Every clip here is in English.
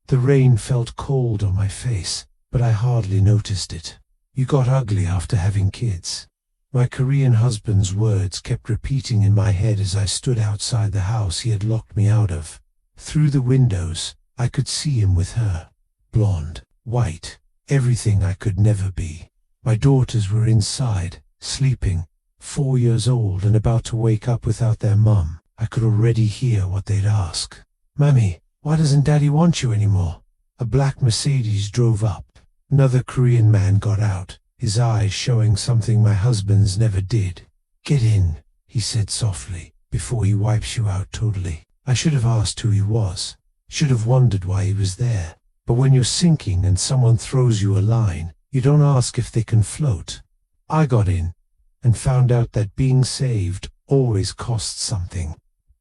The rain felt cold on my face, but I hardly noticed it. You got ugly after having kids. My Korean husband's words kept repeating in my head as I stood outside the house he had locked me out of. Through the windows, I could see him with her. Blonde, white, everything I could never be. My daughters were inside, sleeping, 4 years old and about to wake up without their mum. I could already hear what they'd ask. "Mommy, why doesn't Daddy want you anymore?" A black Mercedes drove up. Another Korean man got out, his eyes showing something my husband's never did. "Get in," he said softly, "before he wipes you out totally." I should have asked who he was. Should have wondered why he was there. But when you're sinking and someone throws you a line, you don't ask if they can float. I got in, and found out that being saved always costs something.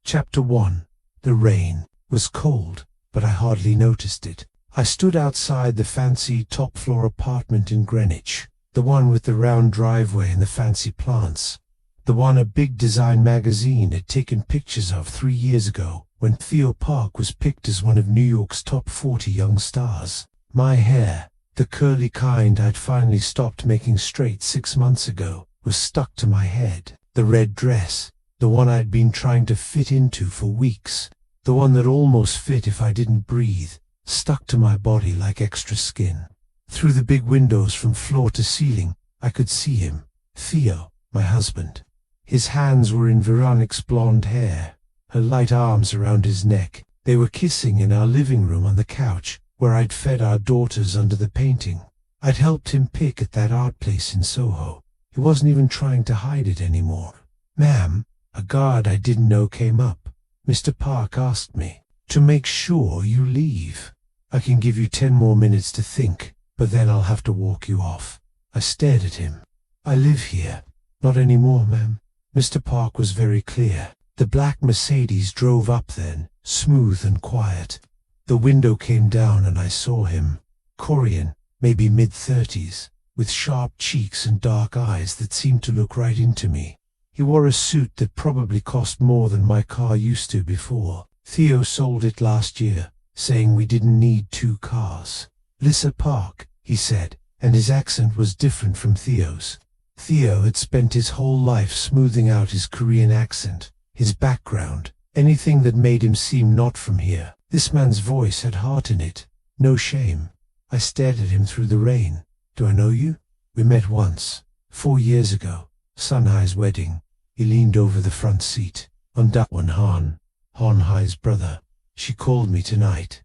Chapter 1. The rain was cold, but I hardly noticed it. I stood outside the fancy top-floor apartment in Greenwich, the one with the round driveway and the fancy plants, the one a big design magazine had taken pictures of 3 years ago, when Theo Park was picked as one of New York's top 40 young stars. My hair, the curly kind I'd finally stopped making straight 6 months ago, was stuck to my head. The red dress, the one I'd been trying to fit into for weeks, the one that almost fit if I didn't breathe, stuck to my body like extra skin. Through the big windows from floor to ceiling, I could see him, Theo, my husband. His hands were in Veronique's blonde hair, her light arms around his neck. They were kissing in our living room on the couch, where I'd fed our daughters under the painting. I'd helped him pick at that art place in Soho. He wasn't even trying to hide it anymore. "Ma'am," a guard I didn't know came up. "Mr. Park asked me to make sure you leave. I can give you 10 more minutes to think, but then I'll have to walk you off." I stared at him. "I live here." "Not anymore, ma'am." Mr. Park was very clear. The black Mercedes drove up then, smooth and quiet. The window came down and I saw him. Korean, maybe mid-30s, with sharp cheeks and dark eyes that seemed to look right into me. He wore a suit that probably cost more than my car used to before. Theo sold it last year, saying we didn't need 2 cars. "Lissa Park," he said, and his accent was different from Theo's. Theo had spent his whole life smoothing out his Korean accent, his background, anything that made him seem not from here. This man's voice had heart in it, no shame. I stared at him through the rain. "Do I know you?" "We met once, 4 years ago, Sunhai's wedding." He leaned over the front seat. "On that one, Han Hai's brother. She called me tonight.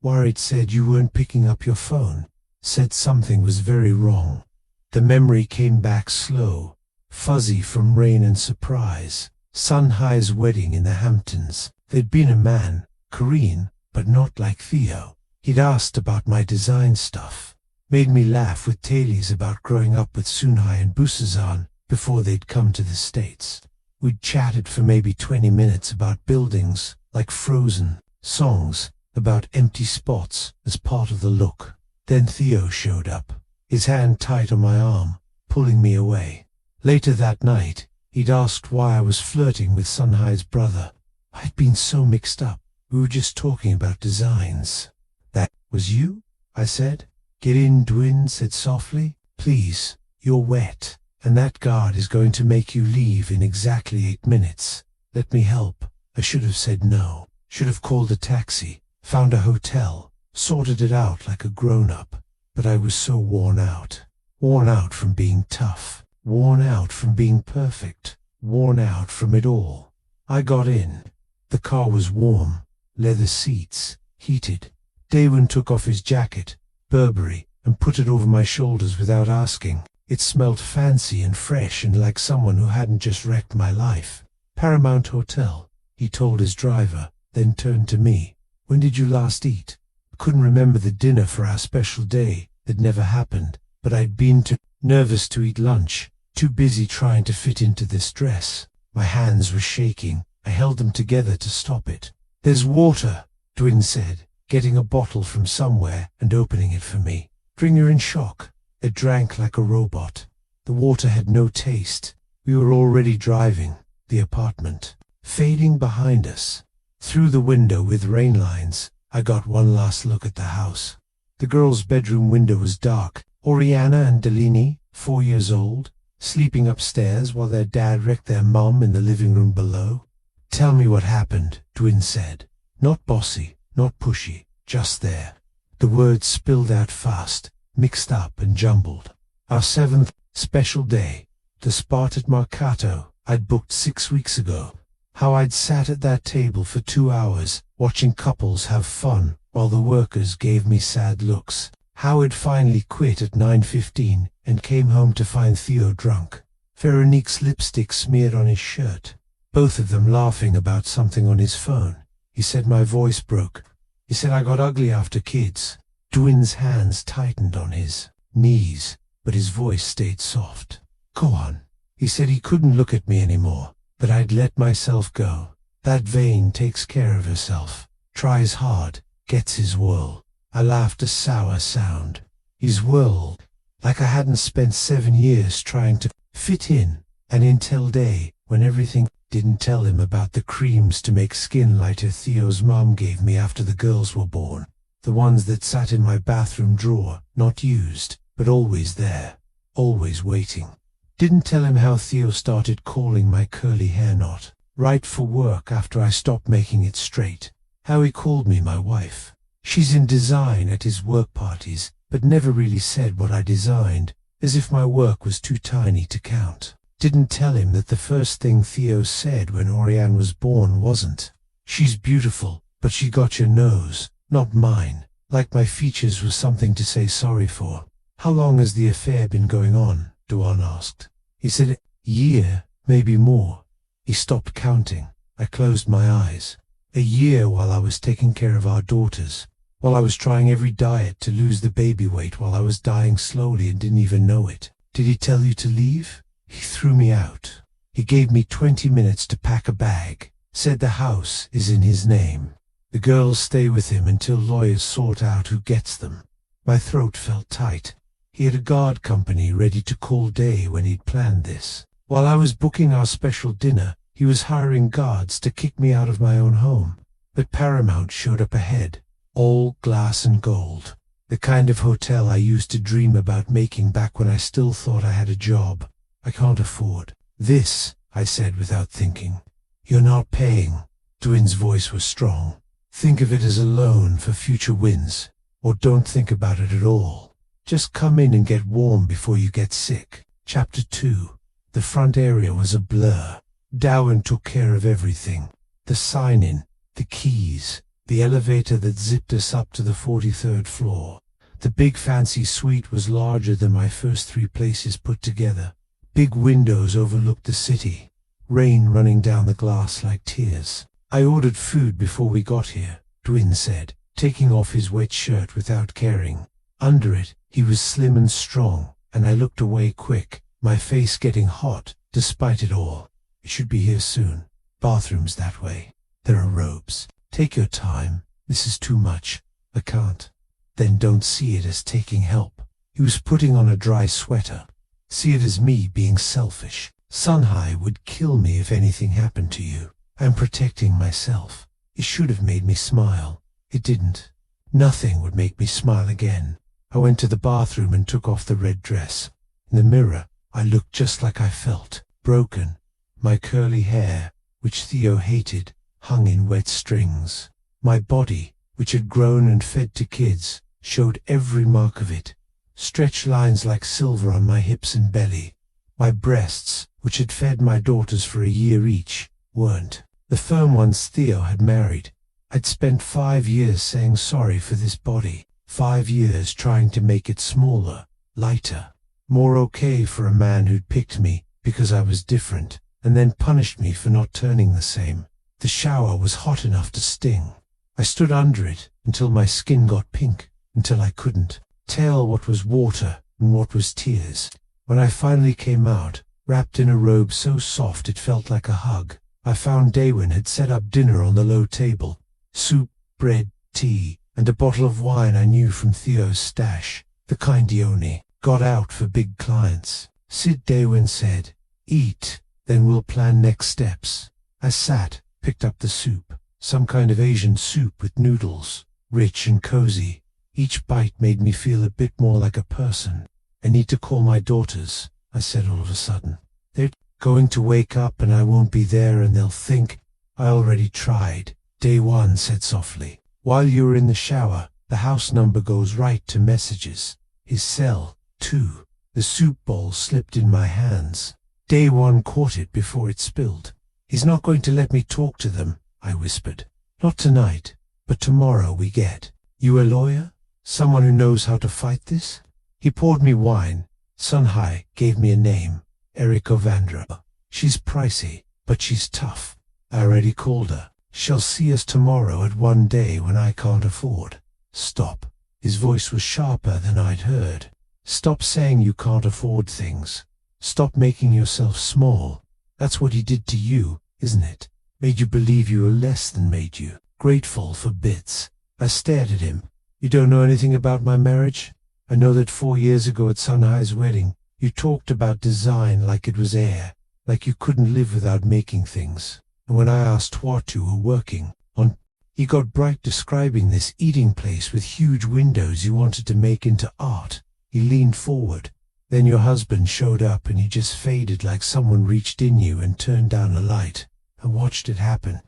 Worried, said you weren't picking up your phone. Said something was very wrong." The memory came back slow, fuzzy from rain and surprise. Sunhai's wedding in the Hamptons. There'd been a man, Korean, but not like Theo. He'd asked about my design stuff. Made me laugh with tales about growing up with Sunhai and Busazan before they'd come to the States. We'd chatted for maybe 20 minutes about buildings, like Frozen, songs, about empty spots as part of the look. Then Theo showed up, his hand tight on my arm, pulling me away. Later that night, he'd asked why I was flirting with Sunhai's brother. I'd been so mixed up. We were just talking about designs. "That was you?" I said. "Get in," Dwin said softly. "Please, you're wet, and that guard is going to make you leave in exactly 8 minutes. Let me help." I should have said no. Should have called a taxi, found a hotel, sorted it out like a grown-up. But I was so worn out. Worn out from being tough. Worn out from being perfect. Worn out from it all. I got in. The car was warm. Leather seats. Heated. Daewon took off his jacket, Burberry, and put it over my shoulders without asking. It smelled fancy and fresh and like someone who hadn't just wrecked my life. "Paramount Hotel," he told his driver, then turned to me. "When did you last eat?" Couldn't remember the dinner for our special day that never happened, but I'd been too nervous to eat lunch, too busy trying to fit into this dress. My hands were shaking. I held them together to stop it. "There's water," Dwin said, getting a bottle from somewhere and opening it for me. "Bring her in shock." I drank like a robot. The water had no taste. We were already driving, the apartment, fading behind us. Through the window with rain lines, I got one last look at the house. The girl's bedroom window was dark. Oriana and Delaney, 4 years old, sleeping upstairs while their dad wrecked their mum in the living room below. "Tell me what happened," Twin said. Not bossy, not pushy, just there. The words spilled out fast, mixed up and jumbled. Our 7th special day, the spot at Mercato I'd booked 6 weeks ago. How I'd sat at that table for 2 hours, watching couples have fun, while the workers gave me sad looks. How I'd finally quit at 9:15 and came home to find Theo drunk. Veronique's lipstick smeared on his shirt. Both of them laughing about something on his phone. He said my voice broke. He said I got ugly after kids. Twin's hands tightened on his knees, but his voice stayed soft. "Go on." He said he couldn't look at me anymore, that I'd let myself go. That vein takes care of herself, tries hard, gets his whirl. I laughed a sour sound. His whirl, like I hadn't spent 7 years trying to fit in, and until day when everything didn't tell him about the creams to make skin lighter Theo's mom gave me after the girls were born. The ones that sat in my bathroom drawer, not used, but always there, always waiting. Didn't tell him how Theo started calling my curly hair knot, right for work after I stopped making it straight. How he called me my wife. She's in design at his work parties, but never really said what I designed, as if my work was too tiny to count. Didn't tell him that the first thing Theo said when Oriane was born wasn't, "She's beautiful, but she got your nose, not mine," like my features was something to say sorry for. "How long has the affair been going on?" Duan asked. He said, "A year, maybe more." He stopped counting. I closed my eyes. A year while I was taking care of our daughters, while I was trying every diet to lose the baby weight, while I was dying slowly and didn't even know it. "Did he tell you to leave?" He threw me out. He gave me 20 minutes to pack a bag, said the house is in his name. The girls stay with him until lawyers sort out who gets them. My throat felt tight. He had a guard company ready to call day when he'd planned this. While I was booking our special dinner, he was hiring guards to kick me out of my own home. But Paramount showed up ahead, all glass and gold. The kind of hotel I used to dream about making back when I still thought I had a job. "I can't afford this," I said without thinking. "You're not paying." Twin's voice was strong. "Think of it as a loan for future wins, or don't think about it at all. Just come in and get warm before you get sick." Chapter 2. The front area was a blur. Darwin took care of everything. The sign-in, the keys, the elevator that zipped us up to the 43rd floor. The big fancy suite was larger than my first 3 places put together. Big windows overlooked the city, rain running down the glass like tears. "I ordered food before we got here," Twin said, taking off his wet shirt without caring. Under it, he was slim and strong, and I looked away quick, my face getting hot, despite it all. "It should be here soon. Bathroom's that way. There are robes. Take your time. This is too much. I can't." "Then don't see it as taking help." He was putting on a dry sweater. "See it as me being selfish. Sunhai would kill me if anything happened to you. I'm protecting myself." It should have made me smile. It didn't. Nothing would make me smile again. I went to the bathroom and took off the red dress. In the mirror, I looked just like I felt, broken. My curly hair, which Theo hated, hung in wet strings. My body, which had grown and fed to kids, showed every mark of it. Stretch lines like silver on my hips and belly. My breasts, which had fed my daughters for a year each, weren't. The firm ones Theo had married. I'd spent 5 years saying sorry for this body. 5 years trying to make it smaller, lighter, more okay for a man who'd picked me because I was different, and then punished me for not turning the same. The shower was hot enough to sting. I stood under it until my skin got pink, until I couldn't tell what was water and what was tears. When I finally came out, wrapped in a robe so soft it felt like a hug, I found Daywin had set up dinner on the low table. Soup, bread, tea, and a bottle of wine I knew from Theo's stash, the kind he only got out for big clients. "Sit," Daywin said. "Eat, then we'll plan next steps." I sat, picked up the soup, some kind of Asian soup with noodles, rich and cozy. Each bite made me feel a bit more like a person. I need to call my daughters, I said all of a sudden. They're going to wake up and I won't be there and they'll think I already tried. Day one said softly. While you're in the shower, the house number goes right to messages. His cell, too. The soup bowl slipped in my hands. Day one caught it before it spilled. He's not going to let me talk to them, I whispered. Not tonight, but tomorrow we get. You a lawyer? Someone who knows how to fight this? He poured me wine. Sunhai gave me a name. Erika Vandra. She's pricey, but she's tough. I already called her. She'll see us tomorrow at one day when I can't afford. Stop. His voice was sharper than I'd heard. Stop saying you can't afford things. Stop making yourself small. That's what he did to you, isn't it? Made you believe you were less than made you. Grateful for bits. I stared at him. You don't know anything about my marriage? I know that 4 years ago at Sunhai's wedding, you talked about design like it was air, like you couldn't live without making things. And when I asked what you were working on, he got bright describing this eating place with huge windows you wanted to make into art. He leaned forward. Then your husband showed up and he just faded like someone reached in you and turned down a light. I watched it happen.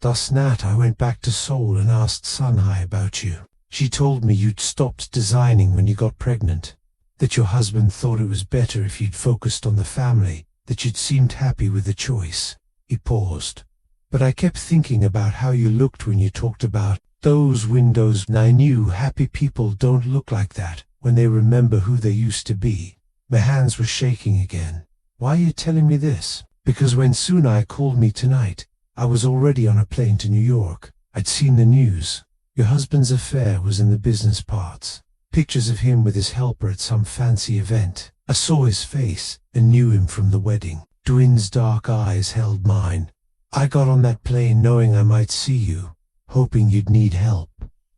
Last night I went back to Seoul and asked Sunhai about you. She told me you'd stopped designing when you got pregnant, that your husband thought it was better if you'd focused on the family, that you'd seemed happy with the choice. He paused. But I kept thinking about how you looked when you talked about those windows, and I knew happy people don't look like that when they remember who they used to be. My hands were shaking again. Why are you telling me this? Because when Sunhai called me tonight, I was already on a plane to New York. I'd seen the news. Your husband's affair was in the business parts. Pictures of him with his helper at some fancy event. I saw his face and knew him from the wedding. Dwin's dark eyes held mine. I got on that plane knowing I might see you, hoping you'd need help.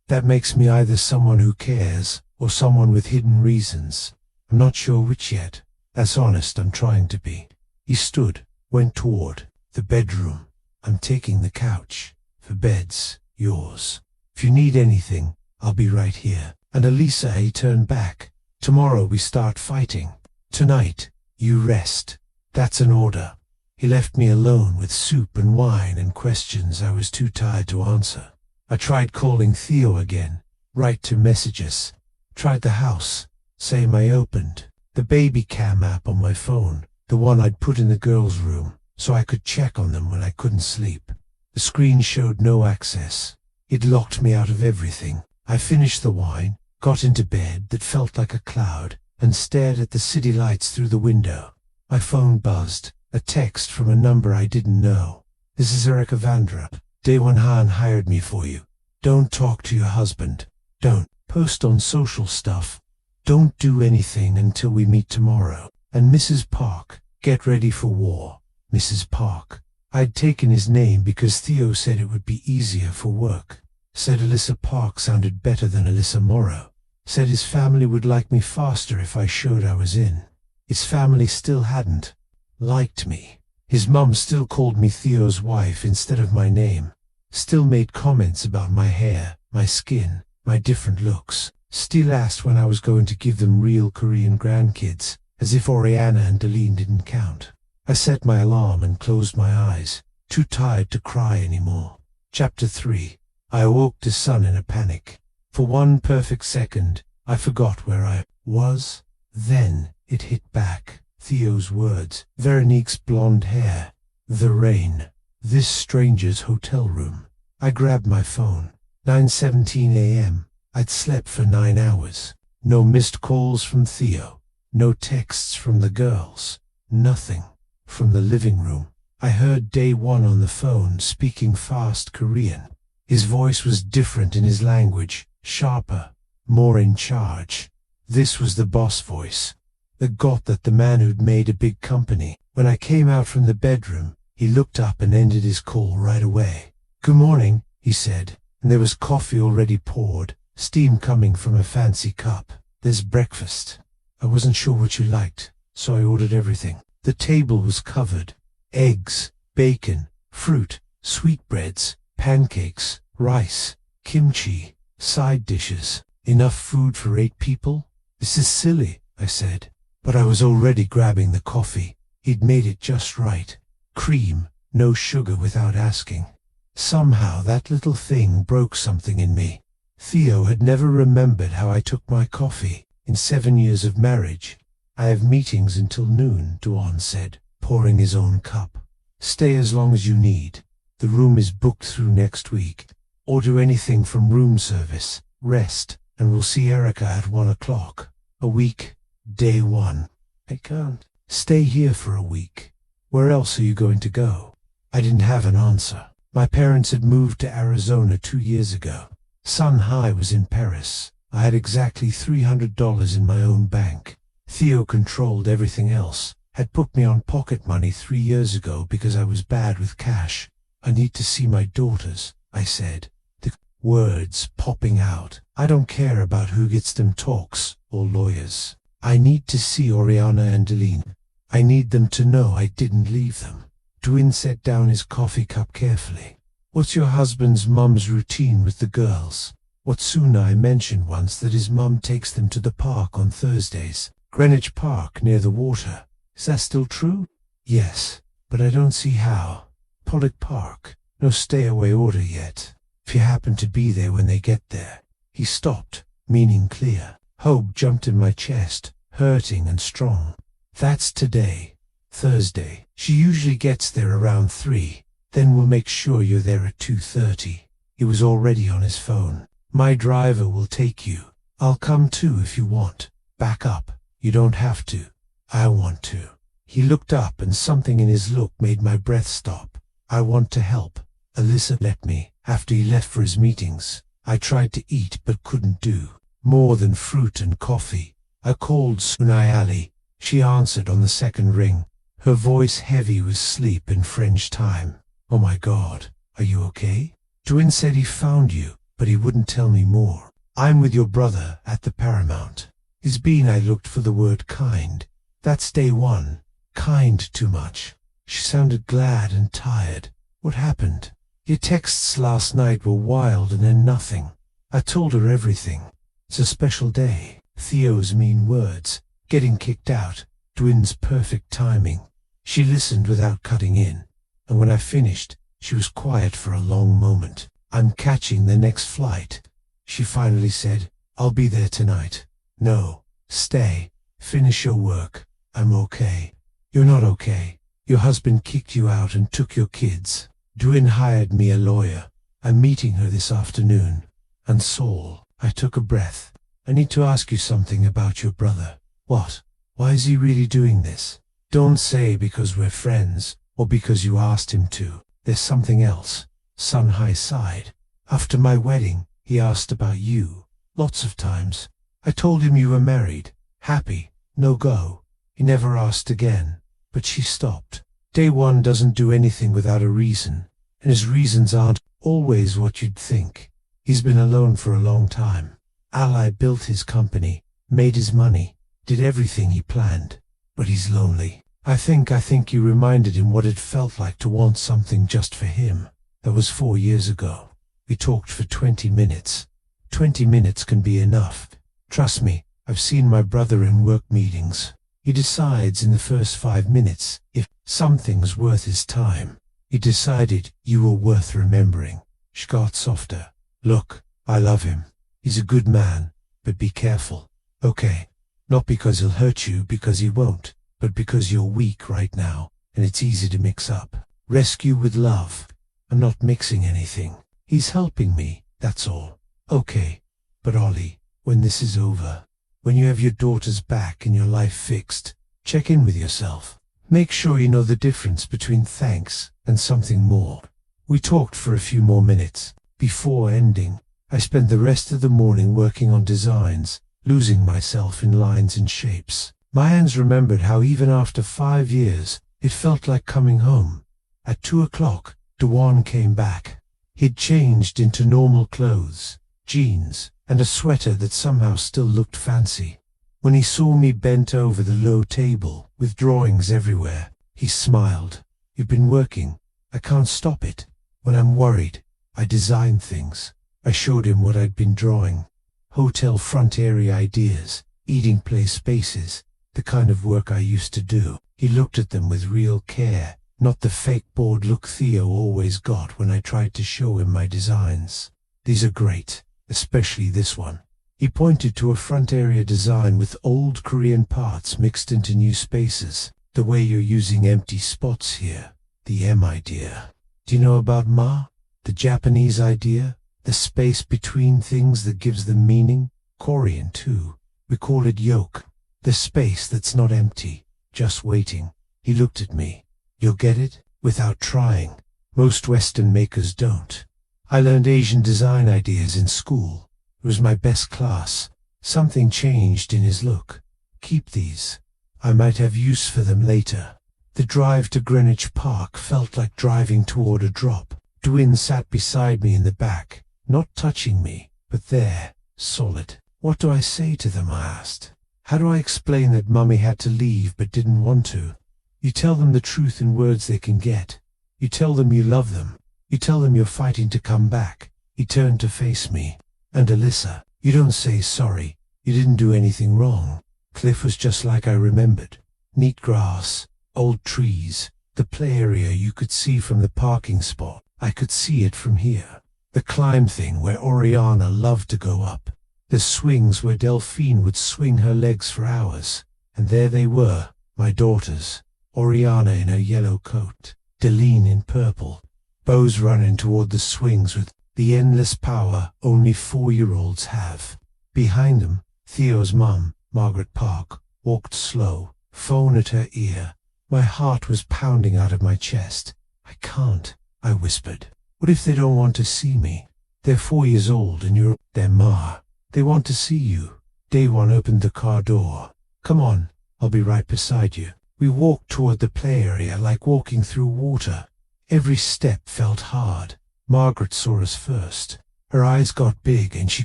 That makes me either someone who cares or someone with hidden reasons. I'm not sure which yet. That's honest, I'm trying to be. He stood, went toward the bedroom. I'm taking the couch. For bed's yours. If you need anything, I'll be right here. And Elisa, he turned back. Tomorrow we start fighting. Tonight, you rest. That's an order. He left me alone with soup and wine and questions I was too tired to answer. I tried calling Theo again, write to messages. Tried the house, same I opened. The baby cam app on my phone, the one I'd put in the girls' room, so I could check on them when I couldn't sleep. The screen showed no access. It locked me out of everything. I finished the wine, got into bed that felt like a cloud, and stared at the city lights through the window. My phone buzzed. A text from a number I didn't know. This is Erika Vandra. Daewon Han hired me for you. Don't talk to your husband. Don't post on social stuff. Don't do anything until we meet tomorrow. And Mrs. Park, get ready for war. Mrs. Park. I'd taken his name because Theo said it would be easier for work. Said Alyssa Park sounded better than Alyssa Morrow. Said his family would like me faster if I showed I was in. His family still hadn't liked me. His mum still called me Theo's wife instead of my name. Still made comments about my hair, my skin, my different looks. Still asked when I was going to give them real Korean grandkids, as if Oriana and Deline didn't count. I set my alarm and closed my eyes, too tired to cry anymore. Chapter 3. I awoke to sun in a panic. For one perfect second, I forgot where I was. Then it hit back. Theo's words, Veronique's blonde hair, the rain, this stranger's hotel room. I grabbed my phone. 9:17 a.m. I'd slept for 9 hours. No missed calls from Theo. No texts from the girls. Nothing. From the living room, I heard Daewon on the phone speaking fast Korean. His voice was different in his language, sharper, more in charge. This was the boss voice. The got that the man who'd made a big company. When I came out from the bedroom, he looked up and ended his call right away. Good morning, he said, and there was coffee already poured, steam coming from a fancy cup. There's breakfast. I wasn't sure what you liked, so I ordered everything. The table was covered. Eggs, bacon, fruit, sweetbreads, pancakes, rice, kimchi. Side dishes. Enough food for 8 people? This is silly, I said. But I was already grabbing the coffee. He'd made it just right. Cream, no sugar without asking. Somehow that little thing broke something in me. Theo had never remembered how I took my coffee. In 7 years of marriage. I have meetings until noon, Duan said, pouring his own cup. Stay as long as you need. The room is booked through next week. Order anything from room service. Rest, and we'll see Erica at 1 o'clock. A week, day 1. I can't. Stay here for a week. Where else are you going to go? I didn't have an answer. My parents had moved to Arizona 2 years ago. Sun High was in Paris. I had exactly $300 in my own bank. Theo controlled everything else. Had put me on pocket money 3 years ago because I was bad with cash. I need to see my daughters, I said. The words popping out. I don't care about who gets them talks or lawyers. I need to see Oriana and Deline. I need them to know I didn't leave them. Dwayne set down his coffee cup carefully. What's your husband's mum's routine with the girls? Watsuna mentioned once that his mum takes them to the park on Thursdays. Greenwich Park near the water. Is that still true? Yes, but I don't see how. Pollock Park. No stay-away order yet. If you happen to be there when they get there. He stopped, meaning clear. Hope jumped in my chest, hurting and strong. That's today. Thursday. She usually gets there around 3. Then we'll make sure you're there at 2:30. He was already on his phone. My driver will take you. I'll come too if you want. Back up. You don't have to. I want to. He looked up and something in his look made my breath stop. I want to help. Alyssa let me, after he left for his meetings. I tried to eat but couldn't do. More than fruit and coffee. I called Sunai Ali. She answered on the second ring. Her voice heavy with sleep in French time. Oh my God, are you okay? Dwayne said he found you, but he wouldn't tell me more. I'm with your brother at the Paramount. His bean I looked for the word kind. That's day 1. Kind too much. She sounded glad and tired. What happened? Your texts last night were wild and then nothing. I told her everything. It's a special day. Theo's mean words. Getting kicked out. Dwayne's perfect timing. She listened without cutting in. And when I finished, she was quiet for a long moment. I'm catching the next flight. She finally said, I'll be there tonight. No, stay. Finish your work. I'm okay. You're not okay. Your husband kicked you out and took your kids. Dwayne hired me a lawyer. I'm meeting her this afternoon. And Saul, I took a breath. I need to ask you something about your brother. What? Why is he really doing this? Don't say because we're friends, or because you asked him to. There's something else. Sun High sighed. After my wedding, he asked about you. Lots of times. I told him you were married. Happy. No go. He never asked again. But she stopped. Day 1 doesn't do anything without a reason. And his reasons aren't always what you'd think. He's been alone for a long time. Ally built his company, made his money, did everything he planned. But he's lonely. I think you reminded him what it felt like to want something just for him. That was 4 years ago. We talked for 20 minutes. 20 minutes can be enough. Trust me, I've seen my brother in work meetings. He decides in the first 5 minutes if something's worth his time. He decided you were worth remembering. She got softer. Look, I love him. He's a good man, but be careful. Okay. Not because he'll hurt you, because he won't, but because you're weak right now, and it's easy to mix up. Rescue with love. I'm not mixing anything. He's helping me, that's all. Okay. But Ollie, when this is over, when you have your daughters back and your life fixed, check in with yourself. Make sure you know the difference between thanks and something more. We talked for a few more minutes. Before ending, I spent the rest of the morning working on designs, losing myself in lines and shapes. My hands remembered how even after 5 years, it felt like coming home. At 2 o'clock, Dewan came back. He'd changed into normal clothes, jeans, and a sweater that somehow still looked fancy. When he saw me bent over the low table, with drawings everywhere, he smiled. You've been working. I can't stop it. When I'm worried, I design things. I showed him what I'd been drawing. Hotel front area ideas, eating place spaces, the kind of work I used to do. He looked at them with real care, not the fake bored look Theo always got when I tried to show him my designs. These are great, especially this one. He pointed to a front area design with old Korean parts mixed into new spaces, the way you're using empty spots here. The M idea. Do you know about Ma? The Japanese idea? The space between things that gives them meaning? Korean too. We call it yoke. The space that's not empty, just waiting. He looked at me. You'll get it? Without trying. Most Western makers don't. I learned Asian design ideas in school. It was my best class. Something changed in his look. Keep these. I might have use for them later. The drive to Greenwich Park felt like driving toward a drop. Dwin sat beside me in the back, not touching me, but there, solid. What do I say to them, I asked. How do I explain that Mummy had to leave but didn't want to? You tell them the truth in words they can get. You tell them you love them. You tell them you're fighting to come back. He turned to face me. And Alyssa, you don't say sorry. You didn't do anything wrong. Cliff was just like I remembered. Neat grass, old trees, the play area you could see from the parking spot. I could see it from here. The climb thing where Oriana loved to go up. The swings where Delphine would swing her legs for hours. And there they were, my daughters. Oriana in her yellow coat, Deline in purple. Bows running toward the swings with the endless power only 4-year-olds have. Behind them, Theo's mum, Margaret Park, walked slow, phone at her ear. My heart was pounding out of my chest. I can't, I whispered. What if they don't want to see me? They're 4 years old and you're their ma. They want to see you. Day one opened the car door. Come on, I'll be right beside you. We walked toward the play area like walking through water. Every step felt hard. Margaret saw us first. Her eyes got big and she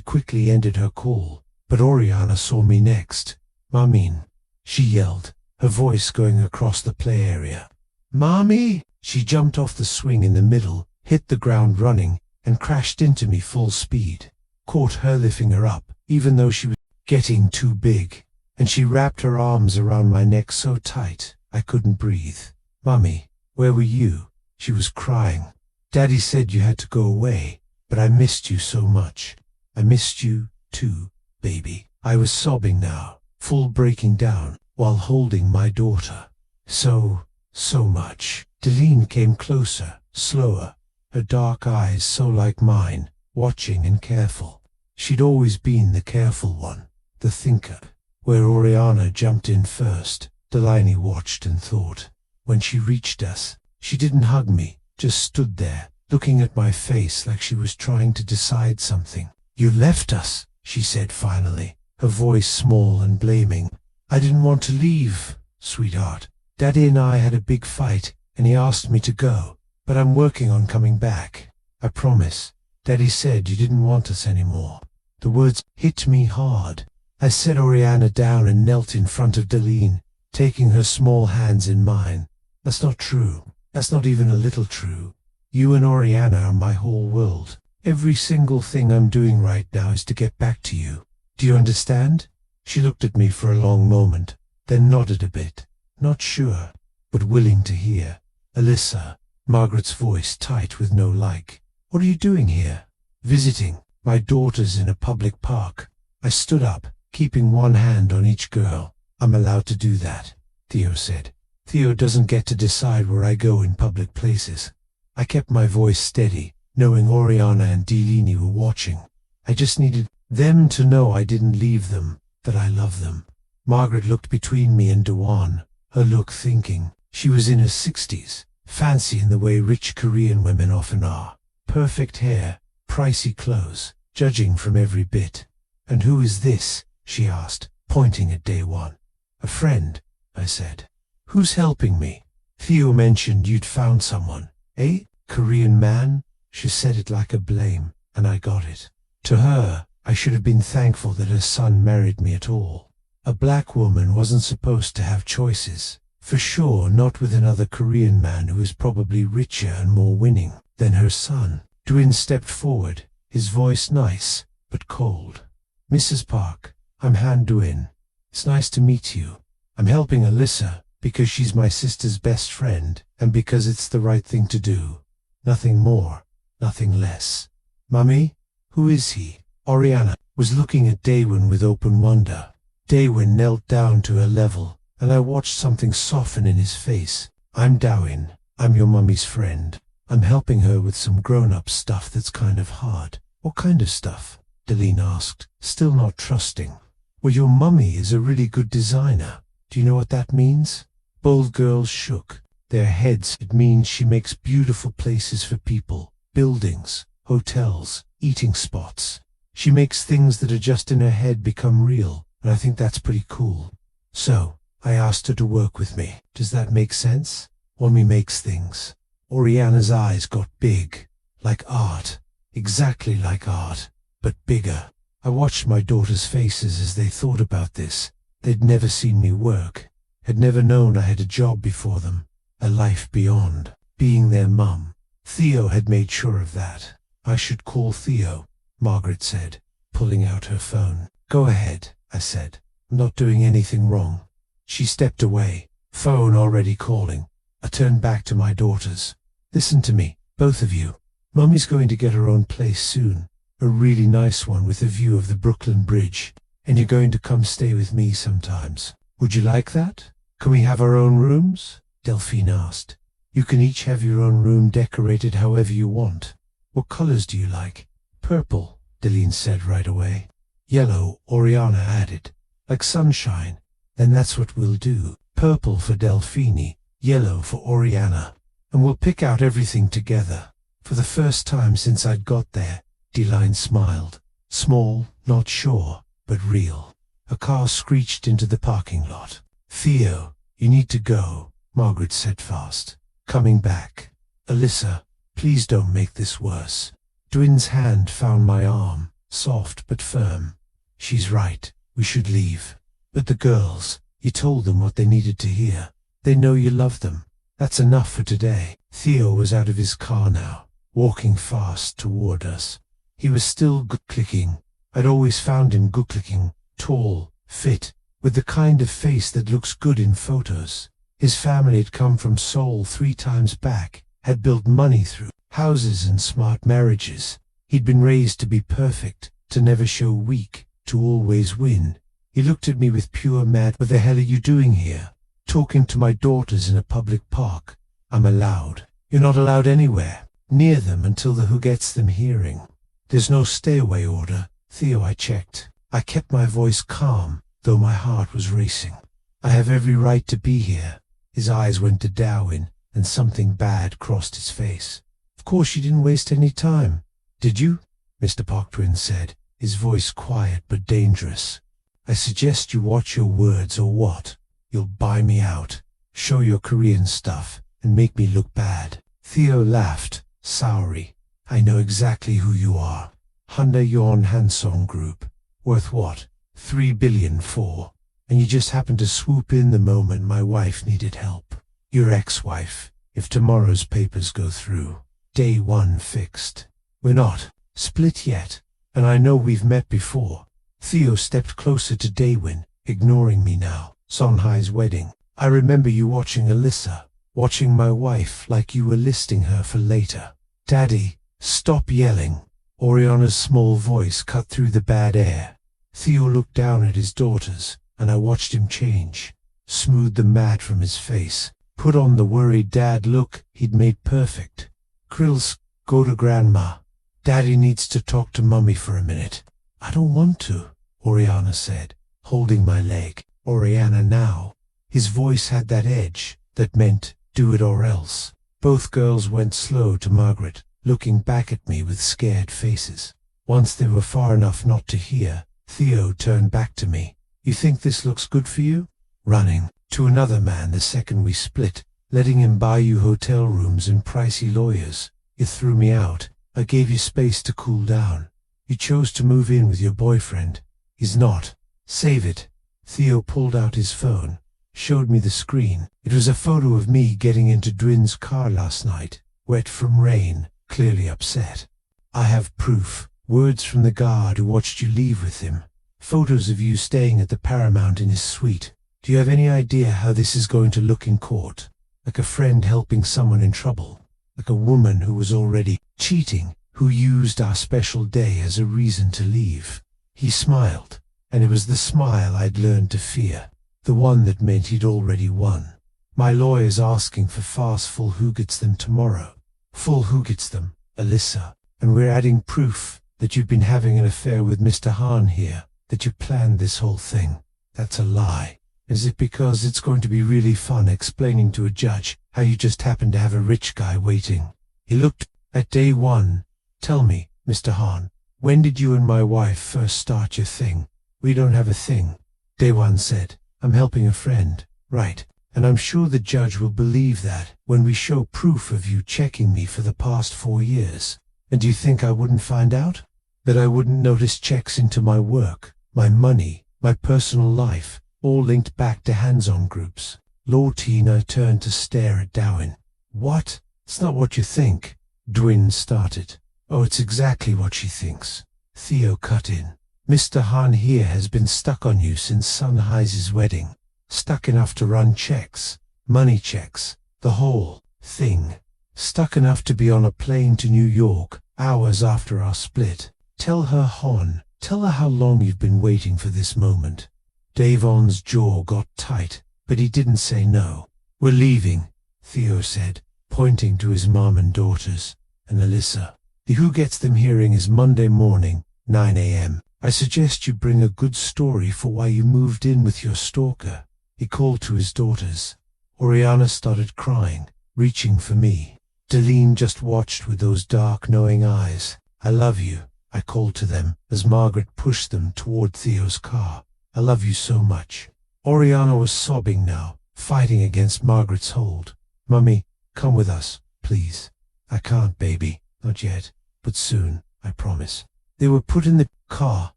quickly ended her call. But Oriana saw me next. Mamin, she yelled, her voice going across the play area. Mommy! She jumped off the swing in the middle, hit the ground running, and crashed into me full speed. Caught her lifting her up, even though she was getting too big, and she wrapped her arms around my neck so tight I couldn't breathe. Mummy, where were you? She was crying. Daddy said you had to go away, but I missed you so much. I missed you too, baby. I was sobbing now, full breaking down, while holding my daughter. So much. Deline came closer, slower, her dark eyes so like mine, watching and careful. She'd always been the careful one, the thinker. Where Oriana jumped in first, Delaney watched and thought. When she reached us, she didn't hug me, just stood there, looking at my face like she was trying to decide something. You left us, she said finally, her voice small and blaming. I didn't want to leave, sweetheart. Daddy and I had a big fight, and he asked me to go, but I'm working on coming back. I promise. Daddy said you didn't want us anymore. The words hit me hard. I set Oriana down and knelt in front of Deline, taking her small hands in mine. That's not true. That's not even a little true. You and Oriana are my whole world. Every single thing I'm doing right now is to get back to you. Do you understand? She looked at me for a long moment, then nodded a bit. Not sure, but willing to hear. Alyssa, Margaret's voice tight with no like. What are you doing here? Visiting. My daughter's in a public park. I stood up, keeping one hand on each girl. I'm allowed to do that, Theo said. Theo doesn't get to decide where I go in public places. I kept my voice steady, knowing Oriana and Deline were watching. I just needed them to know I didn't leave them, that I love them. Margaret looked between me and Dewan, her look thinking. She was in her 60s, fancy in the way rich Korean women often are. Perfect hair, pricey clothes, judging from every bit. And who is this? She asked, pointing at Day One. A friend, I said. Who's helping me? Theo mentioned you'd found someone. Eh? Korean man? She said it like a blame, and I got it. To her, I should have been thankful that her son married me at all. A black woman wasn't supposed to have choices. For sure not with another Korean man who is probably richer and more winning than her son. Dwin stepped forward, his voice nice, but cold. "Mrs. Park, I'm Han Duin. It's nice to meet you. I'm helping Alyssa because she's my sister's best friend and because it's the right thing to do. Nothing more, nothing less." "Mummy, who is he?" Oriana was looking at Daewin with open wonder. Daewin knelt down to her level, and I watched something soften in his face. "I'm Daewin. I'm your mummy's friend. I'm helping her with some grown-up stuff that's kind of hard." "What kind of stuff?" Deline asked, still not trusting. "Well, your mummy is a really good designer. Do you know what that means?" Both girls shook their heads. "It means she makes beautiful places for people, buildings, hotels, eating spots. She makes things that are just in her head become real, and I think that's pretty cool. So, I asked her to work with me. Does that make sense? Mommy makes things." Oriana's eyes got big, like art, exactly like art, but bigger. I watched my daughters' faces as they thought about this. They'd never seen me work, had never known I had a job before them, a life beyond being their mum. Theo had made sure of that. "I should call Theo," Margaret said, pulling out her phone. "Go ahead," I said. "I'm not doing anything wrong." She stepped away, phone already calling. I turned back to my daughters. "Listen to me, both of you. Mummy's going to get her own place soon, a really nice one with a view of the Brooklyn Bridge, and you're going to come stay with me sometimes. Would you like that? Can we have our own rooms?" Delphine asked. "You can each have your own room decorated however you want. What colors do you like?" "Purple," Deline said right away. "Yellow," Oriana added. "Like sunshine." "Then that's what we'll do. Purple for Delphine, yellow for Oriana. And we'll pick out everything together." For the first time since I'd got there, Deline smiled. Small, not sure, but real. A car screeched into the parking lot. "Theo, you need to go," Margaret said fast. "Coming back. Alyssa, please don't make this worse." Dwin's hand found my arm, soft but firm. "She's right. We should leave. But the girls, you told them what they needed to hear. They know you love them. That's enough for today." Theo was out of his car now, walking fast toward us. He was still good-clicking. I'd always found him good-clicking, tall, fit, with the kind of face that looks good in photos. His family had come from Seoul 3 times back, had built money through houses and smart marriages. He'd been raised to be perfect, to never show weak, to always win. He looked at me with pure mad. "What the hell are you doing here?" "Talking to my daughters in a public park. I'm allowed." "You're not allowed anywhere near them until the who gets them hearing. There's no stay-away order." "Theo," I checked. I kept my voice calm, though my heart was racing. "I have every right to be here." His eyes went to Daewin, and something bad crossed his face. "Of course you didn't waste any time, did you?" Mr. Park said, his voice quiet but dangerous. "I suggest you watch your words or what? You'll buy me out, show your Korean stuff, and make me look bad." Theo laughed, sourly. "I know exactly who you are. Hyundai Yon Hansong Group. Worth what? 3 billion for. And you just happened to swoop in the moment my wife needed help. Your ex-wife, if tomorrow's papers go through. Day 1 fixed. We're not split yet, and I know we've met before." Theo stepped closer to Daewin, ignoring me now. "Songhai's wedding. I remember you watching Alyssa, watching my wife like you were listing her for later." "Daddy, stop yelling." Oriana's small voice cut through the bad air. Theo looked down at his daughters, and I watched him change. Smoothed the mad from his face, put on the worried dad look he'd made perfect. "Krills, go to Grandma. Daddy needs to talk to Mummy for a minute." "I don't want to," Oriana said, holding my leg. Oriana now. His voice had that edge that meant, do it or else. Both girls went slow to Margaret, looking back at me with scared faces. Once they were far enough not to hear, Theo turned back to me. "You think this looks good for you? Running to another man the second we split, letting him buy you hotel rooms and pricey lawyers. You threw me out. I gave you space to cool down. You chose to move in with your boyfriend. He's not. Save it." Theo pulled out his phone, showed me the screen. It was a photo of me getting into Dwin's car last night, wet from rain, clearly upset. "I have proof," Words from the guard who watched you leave with him. Photos of you staying at the Paramount in his suite. Do you have any idea how this is going to look in court? Like a friend helping someone in trouble. Like a woman who was already cheating, who used our special day as a reason to leave. He smiled, and it was the smile I'd learned to fear. The one that meant he'd already won. My lawyer's asking for fast full who gets them tomorrow. Full who gets them, Alyssa. And we're adding proof that you've been having an affair with Mr. Hahn here, that you planned this whole thing. That's a lie. Is it because it's going to be really fun explaining to a judge how you just happened to have a rich guy waiting? He looked at day one. Tell me, Mr. Hahn, when did you and my wife first start your thing? We don't have a thing. Day one said, I'm helping a friend. Right. And I'm sure the judge will believe that when we show proof of you checking me for the past 4 years. And do you think I wouldn't find out? That I wouldn't notice checks into my work, my money, my personal life, all linked back to hands-on groups? Lorty and I turned to stare at Darwin. What? It's not what you think. Dwin started. Oh, it's exactly what she thinks. Theo cut in. Mr. Hahn here has been stuck on you since Sunhise's wedding. Stuck enough to run checks, money checks, the whole thing. Stuck enough to be on a plane to New York, hours after our split. Tell her, Hahn, tell her how long you've been waiting for this moment. Davon's jaw got tight, but he didn't say no. We're leaving, Theo said, pointing to his mom and daughters, and Alyssa. The Who Gets Them hearing is Monday morning, 9 a.m. I suggest you bring a good story for why you moved in with your stalker. He called to his daughters. Oriana started crying, reaching for me. Deline just watched with those dark, knowing eyes. I love you, I called to them as Margaret pushed them toward Theo's car. I love you so much. Oriana was sobbing now, fighting against Margaret's hold. Mummy, come with us, please. I can't, baby, not yet, but soon, I promise. They were put in the car,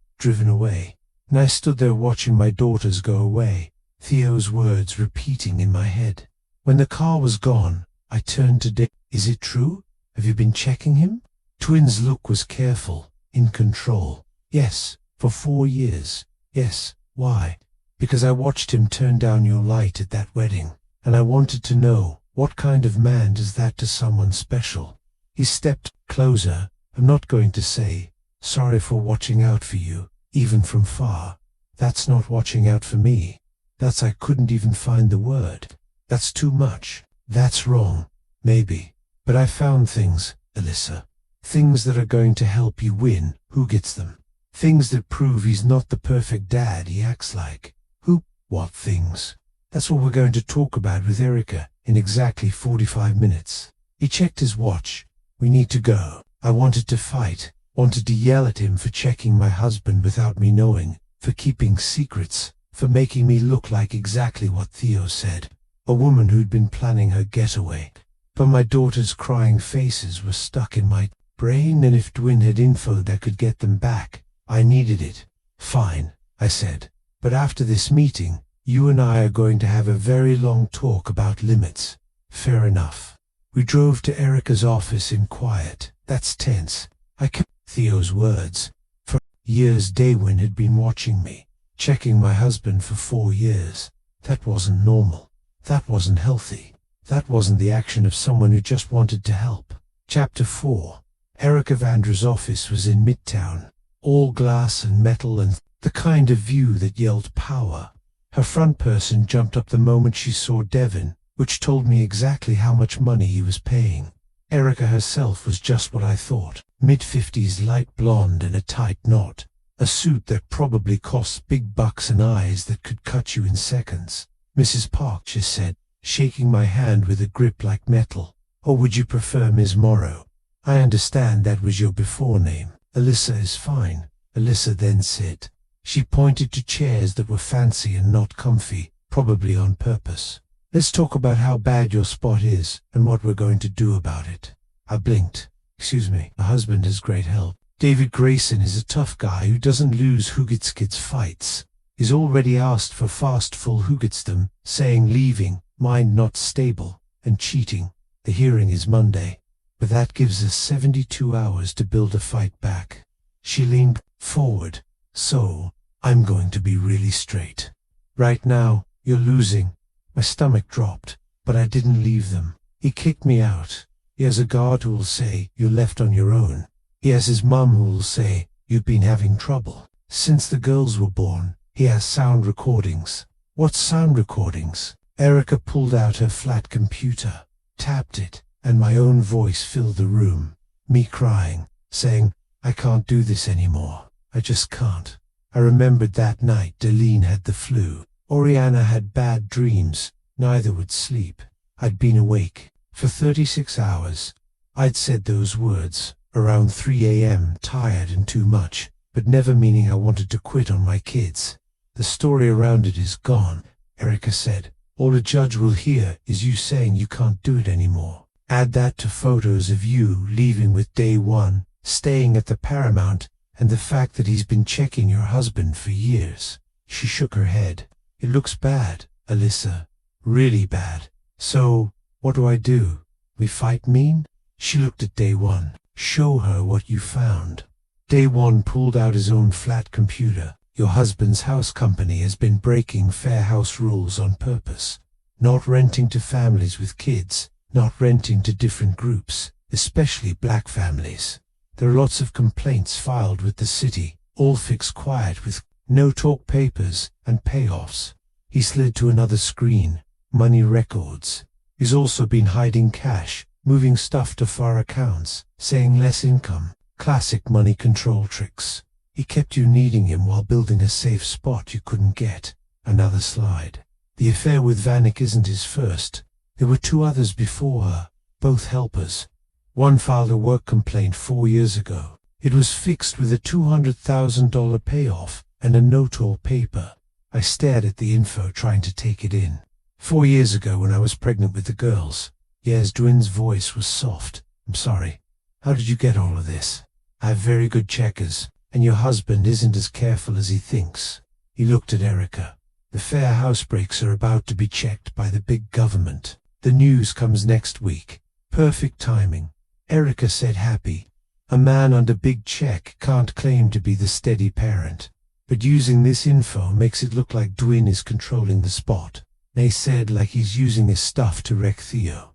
driven away, and I stood there watching my daughters go away, Theo's words repeating in my head. When the car was gone, I turned to Dick. Is it true? Have you been checking him? Twin's look was careful, in control. Yes, for 4 years. Yes, why? Because I watched him turn down your light at that wedding, and I wanted to know, what kind of man does that to someone special? He stepped closer. I'm not going to say, sorry for watching out for you, even from far. That's not watching out for me. That's I couldn't even find the word. That's too much. That's wrong. Maybe. But I found things, Alyssa. Things that are going to help you win. Who gets them? Things that prove he's not the perfect dad he acts like. Who? What things? That's what we're going to talk about with Erica in exactly 45 minutes. He checked his watch. We need to go. I wanted to fight. Wanted to yell at him for checking my husband without me knowing. For keeping secrets. For making me look like exactly what Theo said. A woman who'd been planning her getaway. But my daughter's crying faces were stuck in my brain, and if Dwin had info that could get them back, I needed it. Fine, I said. But after this meeting, you and I are going to have a very long talk about limits. Fair enough. We drove to Erica's office in quiet. That's tense. I kept Theo's words. For years Daywin had been watching me, checking my husband for 4 years. That wasn't normal. That wasn't healthy. That wasn't the action of someone who just wanted to help. Chapter 4. Erica Vandra's office was in Midtown. All glass and metal and the kind of view that yelled power. Her front person jumped up the moment she saw Devon, which told me exactly how much money he was paying. Erica herself was just what I thought. Mid-50s, light blonde and a tight knot. A suit that probably costs big bucks and eyes that could cut you in seconds. Mrs. Park, she said, shaking my hand with a grip like metal. Or would you prefer Ms. Morrow? I understand that was your before name. Alyssa is fine, Alyssa then said. She pointed to chairs that were fancy and not comfy, probably on purpose. Let's talk about how bad your spot is and what we're going to do about it. I blinked. Excuse me, my husband has great help. David Grayson is a tough guy who doesn't lose who gets kids fights. He's already asked for fast full who gets them, saying leaving, mind not stable, and cheating. The hearing is Monday, but that gives us 72 hours to build a fight back. She leaned forward. So, I'm going to be really straight. Right now, you're losing. My stomach dropped, but I didn't leave them. He kicked me out. He has a guard who will say, you're left on your own. He has his mum who will say, you've been having trouble. Since the girls were born, he has sound recordings. What sound recordings? Erica pulled out her flat computer, tapped it, and my own voice filled the room. Me crying, saying, I can't do this anymore. I just can't. I remembered that night Deline had the flu. Oriana had bad dreams. Neither would sleep. I'd been awake for 36 hours. I'd said those words around 3 a.m. tired and too much, but never meaning I wanted to quit on my kids. The story around it is gone, Erica said. All a judge will hear is you saying you can't do it anymore. Add that to photos of you leaving with day one, staying at the Paramount, and the fact that he's been checking your husband for years. She shook her head. It looks bad, Alyssa. Really bad. So, what do I do? We fight mean? She looked at day one. Show her what you found. Day one pulled out his own flat computer. Your husband's house company has been breaking fair house rules on purpose. Not renting to families with kids. Not renting to different groups, especially black families. There are lots of complaints filed with the city, all fixed quiet with no-talk papers and payoffs. He slid to another screen. Money records. He's also been hiding cash, moving stuff to far accounts, saying less income. Classic money control tricks. He kept you needing him while building a safe spot you couldn't get. Another slide. The affair with Vanek isn't his first. There were 2 others before her, both helpers. One filed a work complaint 4 years ago. It was fixed with a $200,000 payoff and a no-talk paper. I stared at the info trying to take it in. 4 years ago when I was pregnant with the girls. Yes, Dwin's voice was soft. I'm sorry. How did you get all of this? I have very good checkers, and your husband isn't as careful as he thinks. He looked at Erica. The fair housebreaks are about to be checked by the big government. The news comes next week. Perfect timing. Erica said happy. A man under big check can't claim to be the steady parent. But using this info makes it look like Dwin is controlling the spot. They said like he's using his stuff to wreck Theo.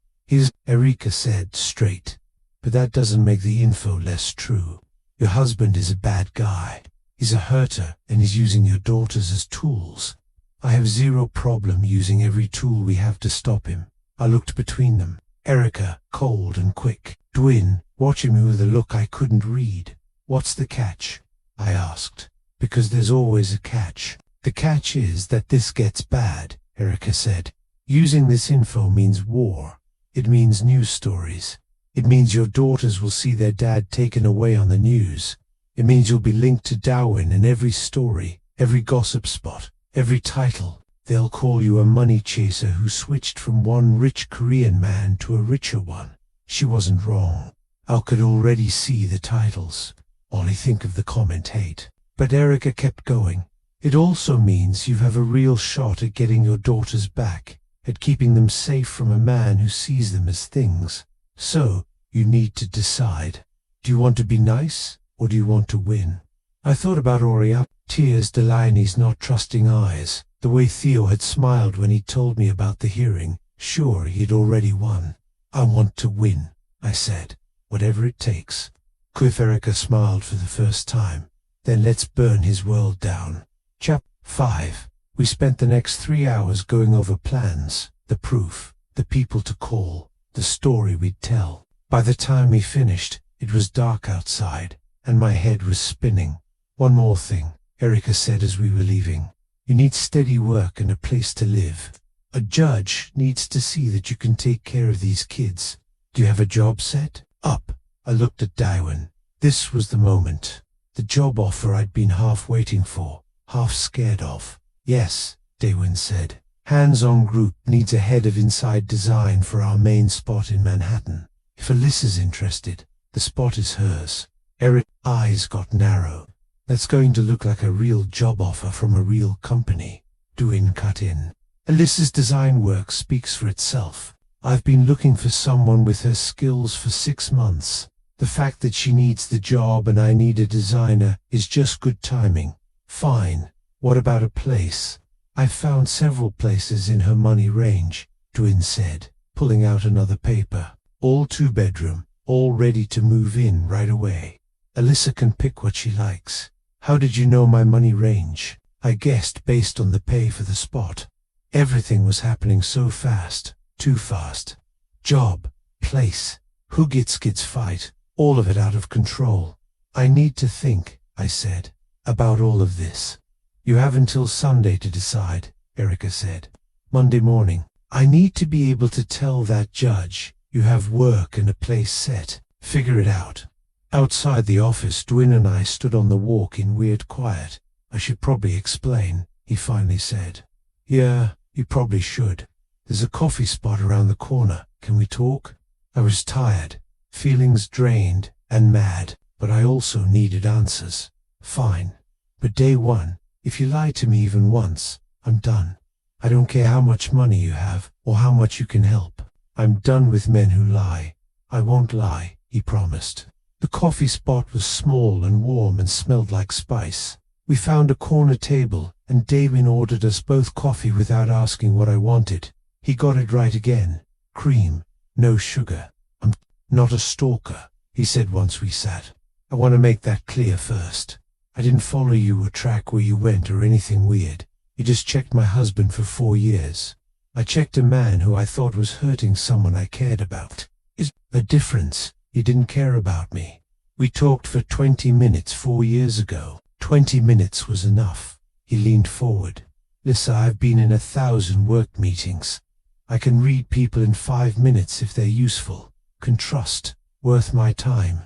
Erica said straight. But that doesn't make the info less true. Your husband is a bad guy. He's a hurter and he's using your daughters as tools. I have zero problem using every tool we have to stop him. I looked between them. Erica, cold and quick. Dwin, watching me with a look I couldn't read. What's the catch? I asked. Because there's always a catch. The catch is that this gets bad, Erica said. Using this info means war. It means news stories. It means your daughters will see their dad taken away on the news. It means you'll be linked to Darwin in every story, every gossip spot, every title. They'll call you a money chaser who switched from one rich Korean man to a richer one. She wasn't wrong. I could already see the titles. Only think of the comment hate. But Erica kept going. It also means you have a real shot at getting your daughters back, at keeping them safe from a man who sees them as things. So, you need to decide. Do you want to be nice, or do you want to win? I thought about Oriana, tears, Delaney's not trusting eyes, the way Theo had smiled when he told me about the hearing. Sure, he'd already won. I want to win, I said, whatever it takes. Cliff. Erica smiled for the first time. Then let's burn his world down. Chapter 5. We spent the next 3 hours going over plans, the proof, the people to call, the story we'd tell. By the time we finished, it was dark outside, and my head was spinning. One more thing, Erica said as we were leaving. You need steady work and a place to live. A judge needs to see that you can take care of these kids. Do you have a job set up? I looked at Darwin. This was the moment. The job offer I'd been half waiting for, half scared of. Yes, Darwin said. Hands-on group needs a head of inside design for our main spot in Manhattan. If Alyssa's interested, the spot is hers. Eric's eyes got narrow. That's going to look like a real job offer from a real company. Darwin cut in. Alyssa's design work speaks for itself. I've been looking for someone with her skills for 6 months. The fact that she needs the job and I need a designer is just good timing. Fine. What about a place? I've found several places in her money range, Dwayne said, pulling out another paper. All 2-bedroom, all ready to move in right away. Alyssa can pick what she likes. How did you know my money range? I guessed based on the pay for the spot. Everything was happening so fast, too fast. Job, place, who gets kids fight, all of it out of control. I need to think, I said, about all of this. You have until Sunday to decide, Erica said. Monday morning. I need to be able to tell that judge, you have work and a place set. Figure it out. Outside the office, Dwayne and I stood on the walk in weird quiet. I should probably explain, he finally said. Yeah, you probably should. There's a coffee spot around the corner. Can we talk? I was tired, feelings drained and mad, but I also needed answers. Fine. But day one, if you lie to me even once, I'm done. I don't care how much money you have or how much you can help. I'm done with men who lie. I won't lie, he promised. The coffee spot was small and warm and smelled like spice. We found a corner table and Damien ordered us both coffee without asking what I wanted. He got it right again. Cream, no sugar. I'm not a stalker, he said once we sat. I want to make that clear first. I didn't follow you or track where you went or anything weird. You just checked my husband for 4 years. I checked a man who I thought was hurting someone I cared about. Is a difference. You didn't care about me. We talked for 20 minutes 4 years ago. 20 minutes was enough. He leaned forward. Listen, I've been in 1,000 work meetings. I can read people in 5 minutes if they're useful, can trust, worth my time.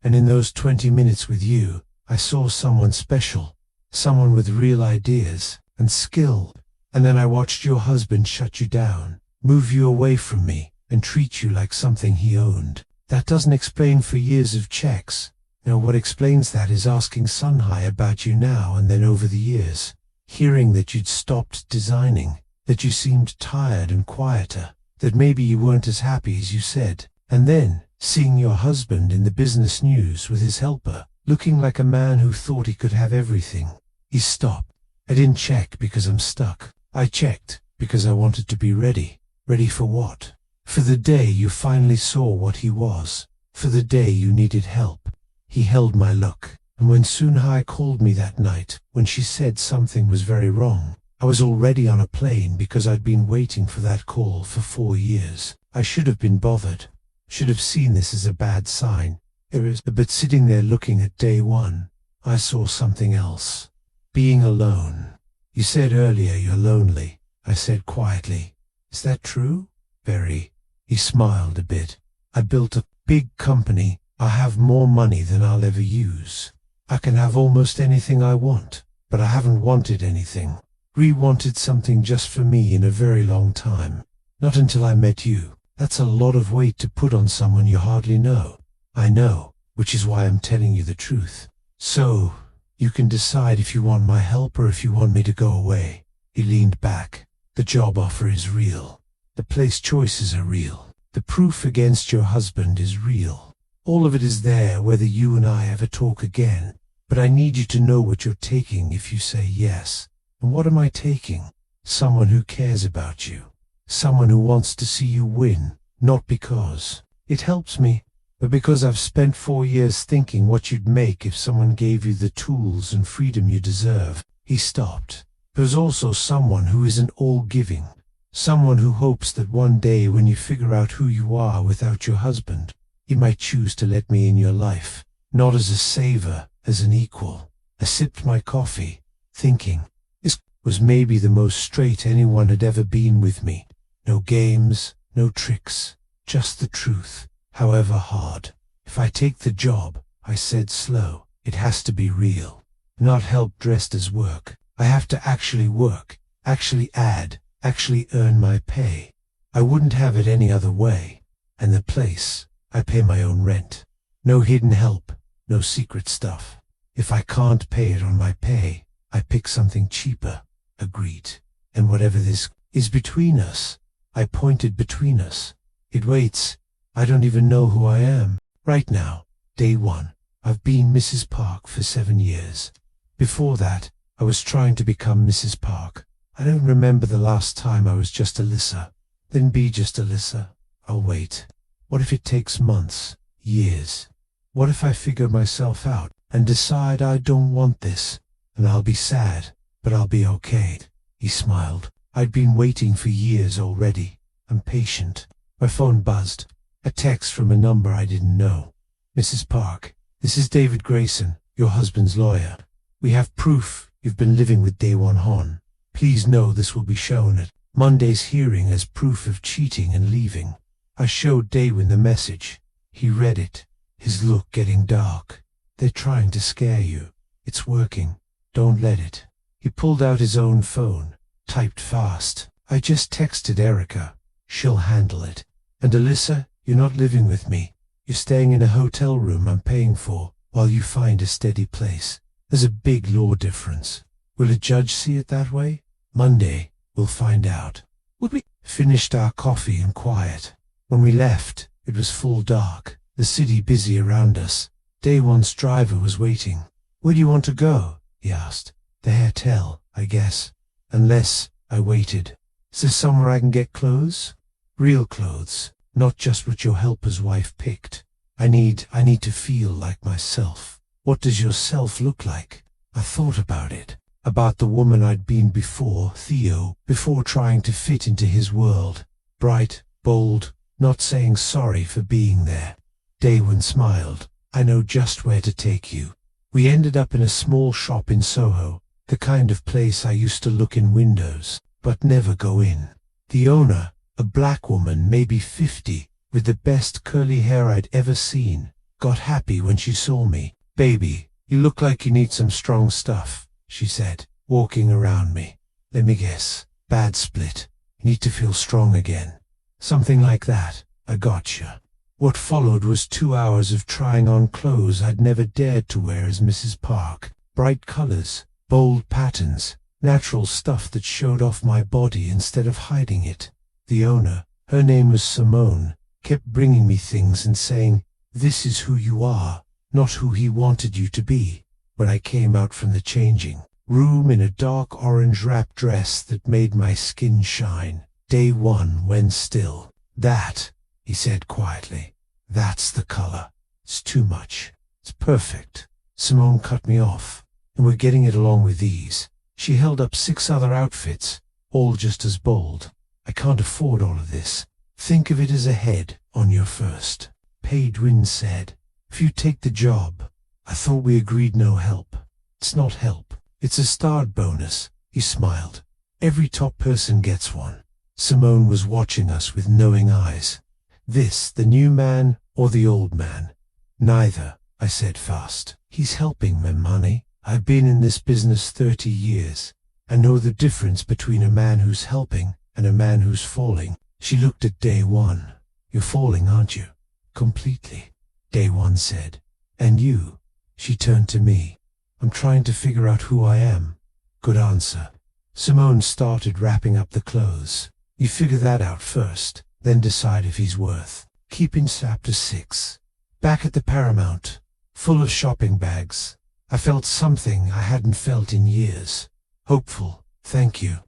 And in those 20 minutes with you, I saw someone special, someone with real ideas and skill. And then I watched your husband shut you down, move you away from me, and treat you like something he owned. That doesn't explain for years of checks. No, what explains that is asking Sunhai about you now and then over the years, hearing that you'd stopped designing, that you seemed tired and quieter, that maybe you weren't as happy as you said, and then seeing your husband in the business news with his helper, looking like a man who thought he could have everything. He stopped. I didn't check because I'm stuck. I checked because I wanted to be ready. Ready for what? For the day you finally saw what he was. For the day you needed help. He held my look, and when Sunhai called me that night, when she said something was very wrong, I was already on a plane because I'd been waiting for that call for 4 years. I should have been bothered. Should have seen this as a bad sign. But sitting there looking at day one, I saw something else. Being alone. You said earlier you're lonely, I said quietly. Is that true? Very. He smiled a bit. I built a big company. I have more money than I'll ever use. I can have almost anything I want, but I haven't wanted anything. Wanted something just for me in a very long time. Not until I met you. That's a lot of weight to put on someone you hardly know. I know, which is why I'm telling you the truth. So, you can decide if you want my help or if you want me to go away. He leaned back. The job offer is real. The place choices are real. The proof against your husband is real. All of it is there whether you and I ever talk again. But I need you to know what you're taking if you say yes. And what am I taking? Someone who cares about you. Someone who wants to see you win. Not because it helps me, but because I've spent 4 years thinking what you'd make if someone gave you the tools and freedom you deserve. He stopped. There's also someone who isn't all-giving. Someone who hopes that one day when you figure out who you are without your husband, he might choose to let me in your life. Not as a saver, as an equal. I sipped my coffee, thinking, this was maybe the most straight anyone had ever been with me. No games, no tricks, just the truth, however hard. If I take the job, I said slow, it has to be real. Not help dressed as work. I have to actually work, actually add, actually earn my pay. I wouldn't have it any other way. And the place, I pay my own rent. No hidden help, no secret stuff. If I can't pay it on my pay, I pick something cheaper. Agreed. And whatever this is between us, I pointed between us. It waits. I don't even know who I am. Right now, Day 1. I've been Mrs. Park for 7 years. Before that, I was trying to become Mrs. Park. I don't remember the last time I was just Alyssa. Then be just Alyssa. I'll wait. What if it takes months, years? What if I figure myself out and decide I don't want this? And I'll be sad, but I'll be okay. He smiled. I'd been waiting for years already. I'm patient. My phone buzzed. A text from a number I didn't know. Mrs. Park, this is David Grayson, your husband's lawyer. We have proof you've been living with Day 1 Hon. Please know this will be shown at Monday's hearing as proof of cheating and leaving. I showed Daywin the message. He read it, his look getting dark. They're trying to scare you. It's working. Don't let it. He pulled out his own phone, typed fast. I just texted Erica. She'll handle it. And Alyssa, you're not living with me. You're staying in a hotel room I'm paying for while you find a steady place. There's a big law difference. Will a judge see it that way? Monday, we'll find out. Would we? Finished our coffee in quiet. When we left, it was full dark, the city busy around us. Day 1's driver was waiting. Where do you want to go? He asked. The hotel, I guess. Unless, I waited. Is there somewhere I can get clothes? Real clothes, not just what your helper's wife picked. I need to feel like myself. What does yourself look like? I thought about it. About the woman I'd been before, Theo, before trying to fit into his world. Bright, bold, not saying sorry for being there. Daywin smiled. I know just where to take you. We ended up in a small shop in Soho, the kind of place I used to look in windows, but never go in. The owner, a black woman, maybe 50, with the best curly hair I'd ever seen, got happy when she saw me. Baby, you look like you need some strong stuff, she said, walking around me. Let me guess, bad split. You need to feel strong again. Something like that. I gotcha. What followed was 2 hours of trying on clothes I'd never dared to wear as Mrs. Park. Bright colors, bold patterns, natural stuff that showed off my body instead of hiding it. The owner, her name was Simone, kept bringing me things and saying, "This is who you are, not who he wanted you to be." When I came out from the changing room in a dark orange wrap dress that made my skin shine, Day 1 went still. That, he said quietly, that's the color. It's too much. It's perfect. Simone cut me off, and we're getting it along with ease. She held up 6 other outfits, all just as bold. I can't afford all of this. Think of it as a head on your first. Daywin said, if you take the job. I thought we agreed no help. It's not help. It's a start bonus. He smiled. Every top person gets one. Simone was watching us with knowing eyes. This, the new man or the old man? Neither, I said fast. He's helping me, honey. I've been in this business 30 years. I know the difference between a man who's helping and a man who's falling. She looked at Day 1. You're falling, aren't you? Completely, Day 1 said. And you? She turned to me. I'm trying to figure out who I am. Good answer. Simone started wrapping up the clothes. You figure that out first, then decide if he's worth keeping. Chapter 6. Back at the Paramount, full of shopping bags, I felt something I hadn't felt in years. Hopeful. Thank you.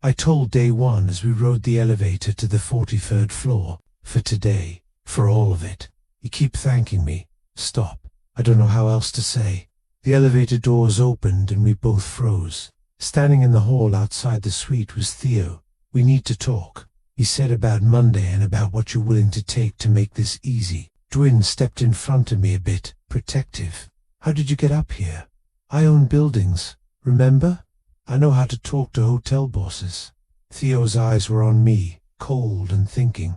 I told Day 1 as we rode the elevator to the 43rd floor. For today. For all of it. You keep thanking me. Stop. I don't know how else to say. The elevator doors opened and we both froze. Standing in the hall outside the suite was Theo. We need to talk. He said about Monday and about what you're willing to take to make this easy. Dwin stepped in front of me a bit, protective. How did you get up here? I own buildings, remember? I know how to talk to hotel bosses. Theo's eyes were on me, cold and thinking.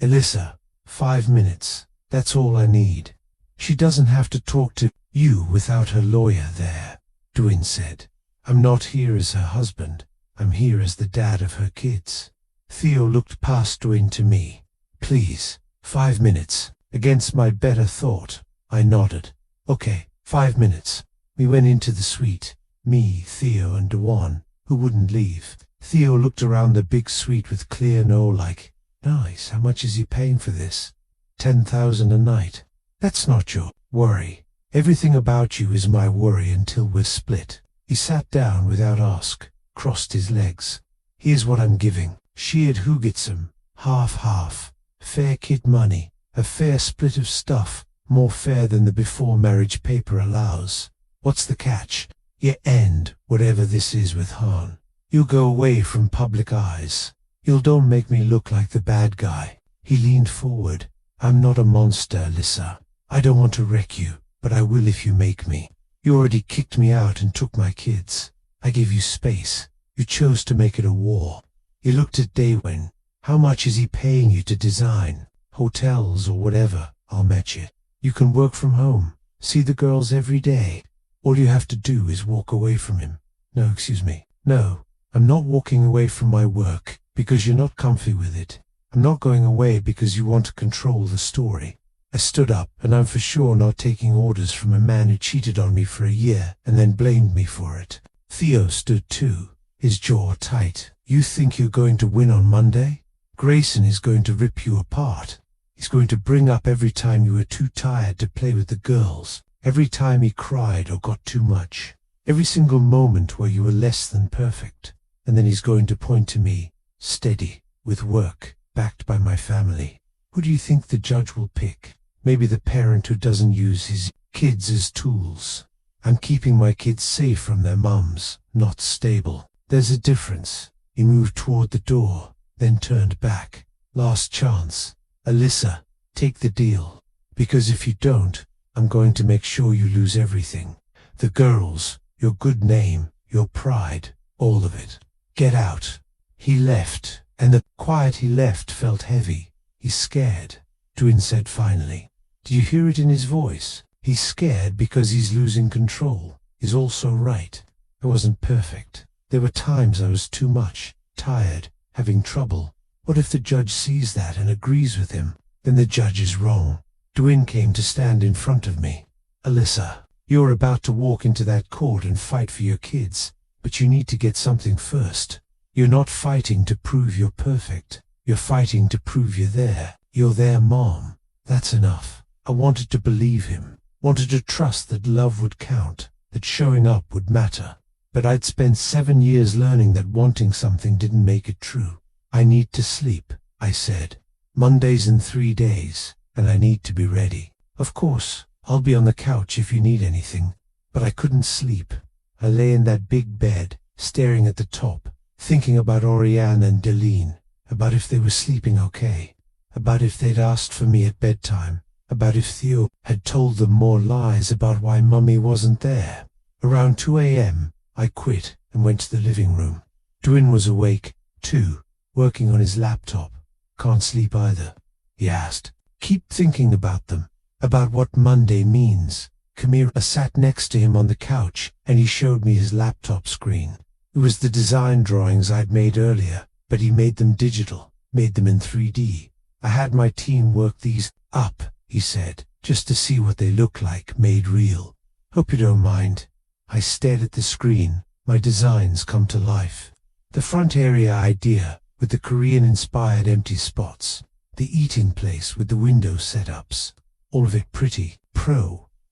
Alyssa, 5 minutes. That's all I need. She doesn't have to talk to you without her lawyer there, Dwin said. I'm not here as her husband. I'm here as the dad of her kids. Theo looked past Dwin to me. Please, 5 minutes. Against my better thought, I nodded. Okay, 5 minutes. We went into the suite. Me, Theo, and Dewan, who wouldn't leave. Theo looked around the big suite with clear no like, nice, how much is he paying for this? 10,000 a night. That's not your. Worry. Everything about you is my worry until we're split. He sat down without ask, crossed his legs. Here's what I'm giving. Sheared who gets 'em. Half. Fair kid money. A fair split of stuff. More fair than the before marriage paper allows. What's the catch? You end whatever this is with Han. You'll go away from public eyes. You'll don't make me look like the bad guy. He leaned forward. I'm not a monster, Alyssa. I don't want to wreck you, but I will if you make me. You already kicked me out and took my kids. I gave you space. You chose to make it a war. He looked at Daewin. How much is he paying you to design? Hotels or whatever, I'll match it. You can work from home, see the girls every day. All you have to do is walk away from him. No, excuse me. No, I'm not walking away from my work because you're not comfy with it. I'm not going away because you want to control the story. I stood up, and I'm for sure not taking orders from a man who cheated on me for a year and then blamed me for it. Theo stood too, his jaw tight. You think you're going to win on Monday? Grayson is going to rip you apart. He's going to bring up every time you were too tired to play with the girls, every time he cried or got too much, every single moment where you were less than perfect. And then he's going to point to me, steady, with work, backed by my family. Who do you think the judge will pick? Maybe the parent who doesn't use his kids as tools. I'm keeping my kids safe from their mums, not stable. There's a difference. He moved toward the door, then turned back. Last chance. Alyssa, take the deal. Because if you don't, I'm going to make sure you lose everything. The girls, your good name, your pride, all of it. Get out. He left, and the quiet he left felt heavy. He's scared, Dwin said finally. Do you hear it in his voice? He's scared because he's losing control. He's also right. I wasn't perfect. There were times I was too much, tired, having trouble. What if the judge sees that and agrees with him? Then the judge is wrong. Dwin came to stand in front of me. Alyssa, you're about to walk into that court and fight for your kids, but you need to get something first. You're not fighting to prove you're perfect. You're fighting to prove you're there. You're there, Mom. That's enough. I wanted to believe him, wanted to trust that love would count, that showing up would matter. But I'd spent 7 years learning that wanting something didn't make it true. I need to sleep, I said. Monday's in 3 days, and I need to be ready. Of course, I'll be on the couch if you need anything. But I couldn't sleep. I lay in that big bed, staring at the top, thinking about Oriane and Deline, about if they were sleeping okay, about if they'd asked for me at bedtime, about if Theo had told them more lies about why Mummy wasn't there. Around 2 a.m., I quit and went to the living room. Dwin was awake, too, working on his laptop. Can't sleep either, he asked. Keep thinking about them, about what Monday means. Kamira sat next to him on the couch, and he showed me his laptop screen. It was the design drawings I'd made earlier, but he made them digital, made them in 3D. I had my team work these up, he said, just to see what they look like made real. Hope you don't mind. I stared at the screen, my designs come to life. The front area idea, with the Korean-inspired empty spots. The eating place with the window setups. All of it pretty,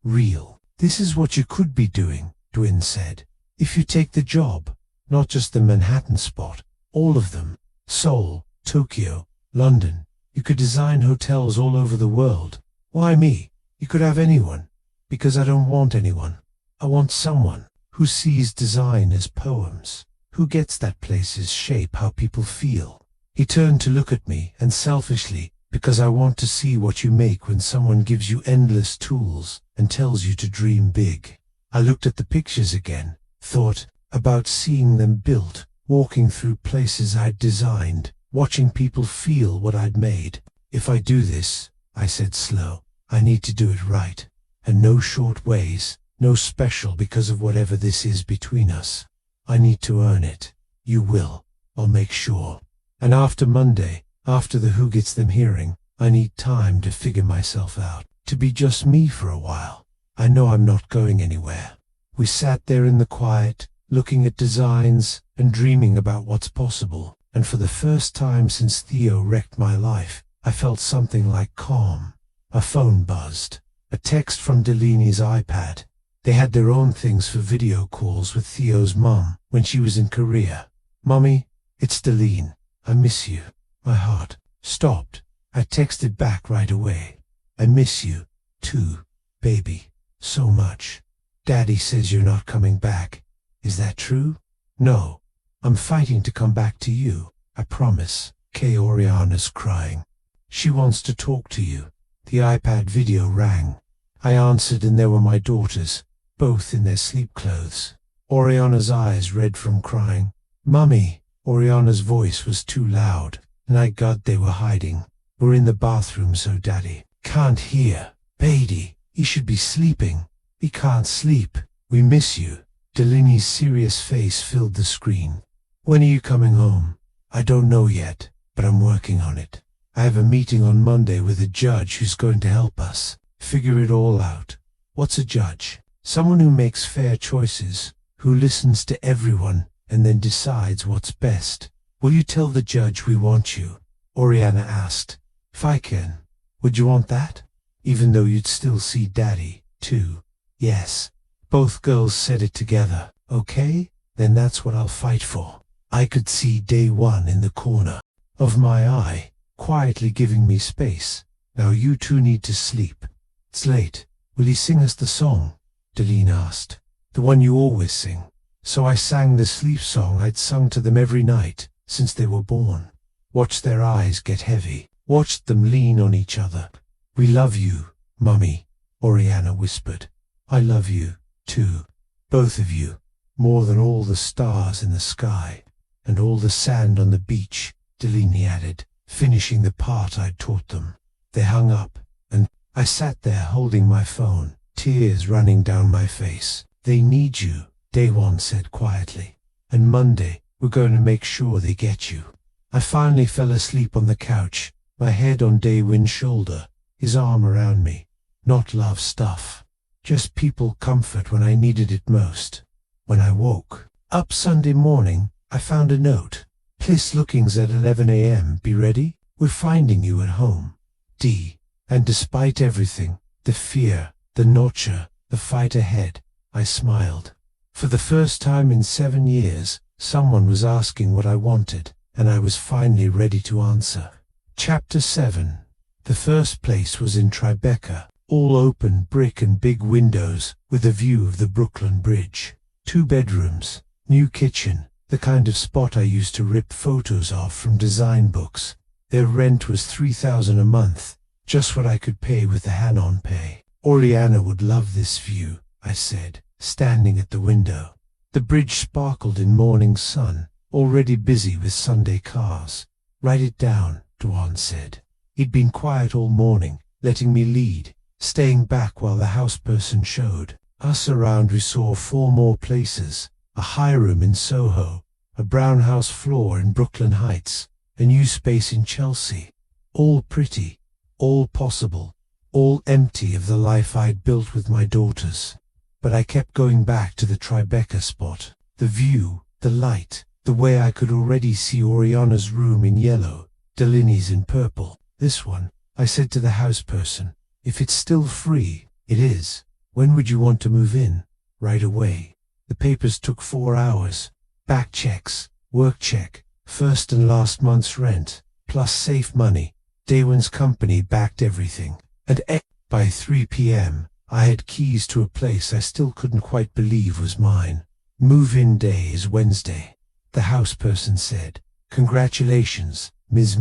real. This is what you could be doing, Dwin said. If you take the job, not just the Manhattan spot, all of them. Seoul, Tokyo, London. You could design hotels all over the world. Why me? You could have anyone. Because I don't want anyone. I want someone who sees design as poems, who gets that place's shape how people feel. He turned to look at me, and selfishly, because I want to see what you make when someone gives you endless tools and tells you to dream big. I looked at the pictures again, thought about seeing them built, walking through places I'd designed, watching people feel what I'd made. If I do this, I said slow, I need to do it right. And no short ways, no special because of whatever this is between us. I need to earn it. You will. I'll make sure. And after Monday, after the Who Gets Them hearing, I need time to figure myself out, to be just me for a while. I know I'm not going anywhere. We sat there in the quiet, looking at designs and dreaming about what's possible. And for the first time since Theo wrecked my life, I felt something like calm. A phone buzzed. A text from Delaney's iPad. They had their own things for video calls with Theo's mum when she was in Korea. "Mummy, it's Delaney. I miss you." My heart stopped. I texted back right away. "I miss you, too, baby, so much. Daddy says you're not coming back. Is that true?" "No. I'm fighting to come back to you. I promise." Oriana's crying. "She wants to talk to you." The iPad video rang. I answered and there were my daughters, both in their sleep clothes. Oriana's eyes red from crying. "Mummy." Oriana's voice was too loud, and I got they were hiding. "We're in the bathroom so Daddy can't hear. Baby, he should be sleeping. He can't sleep. We miss you." Delaney's serious face filled the screen. "When are you coming home?" "I don't know yet, but I'm working on it. I have a meeting on Monday with a judge who's going to help us figure it all out." "What's a judge?" "Someone who makes fair choices, who listens to everyone and then decides what's best." "Will you tell the judge we want you?" Oriana asked. "If I can." "Would you want that? Even though you'd still see Daddy, too?" "Yes." Both girls said it together. "Okay, then that's what I'll fight for." I could see Day One in the corner of my eye, quietly giving me space. "Now you two need to sleep. It's late. Will you sing us the song?" Delaney asked. "The one you always sing." So I sang the sleep song I'd sung to them every night since they were born. Watched their eyes get heavy. Watched them lean on each other. "We love you, Mummy," Oriana whispered. "I love you, too. Both of you. More than all the stars in the sky. And all the sand on the beach," Delaney added, finishing the part I'd taught them. They hung up, and I sat there holding my phone, tears running down my face. "They need you," Day One said quietly. "And Monday, we're going to make sure they get you." I finally fell asleep on the couch, my head on Day One's shoulder, his arm around me. Not love stuff. Just people comfort when I needed it most. When I woke up Sunday morning, I found a note. "Please lookings at 11 a.m. Be ready. We're finding you at home. D." And despite everything, the fear, the nausea, the fight ahead, I smiled. For the first time in 7 years, someone was asking what I wanted, and I was finally ready to answer. Chapter 7. The first place was in Tribeca, all open brick and big windows, with a view of the Brooklyn Bridge. 2 bedrooms, new kitchen, the kind of spot I used to rip photos of from design books. Their rent was $3,000 a month, just what I could pay with the hand-on pay. "Oriana would love this view," I said, standing at the window. The bridge sparkled in morning sun, already busy with Sunday cars. "Write it down," Duan said. He'd been quiet all morning, letting me lead, staying back while the house person showed us around. We saw 4 more places. A high room in Soho, a brown house floor in Brooklyn Heights, a new space in Chelsea. All pretty, all possible, all empty of the life I'd built with my daughters. But I kept going back to the Tribeca spot. The view, the light, the way I could already see Oriana's room in yellow, Delaney's in purple. "This one," I said to the house person. "If it's still free." "It is." "When would you want to move in?" "Right away." The papers took 4 hours. Back checks, work check, first and last month's rent, plus safe money. Day One's company backed everything. And by 3 p.m., I had keys to a place I still couldn't quite believe was mine. "Move-in day is Wednesday," the house person said. "Congratulations, Ms.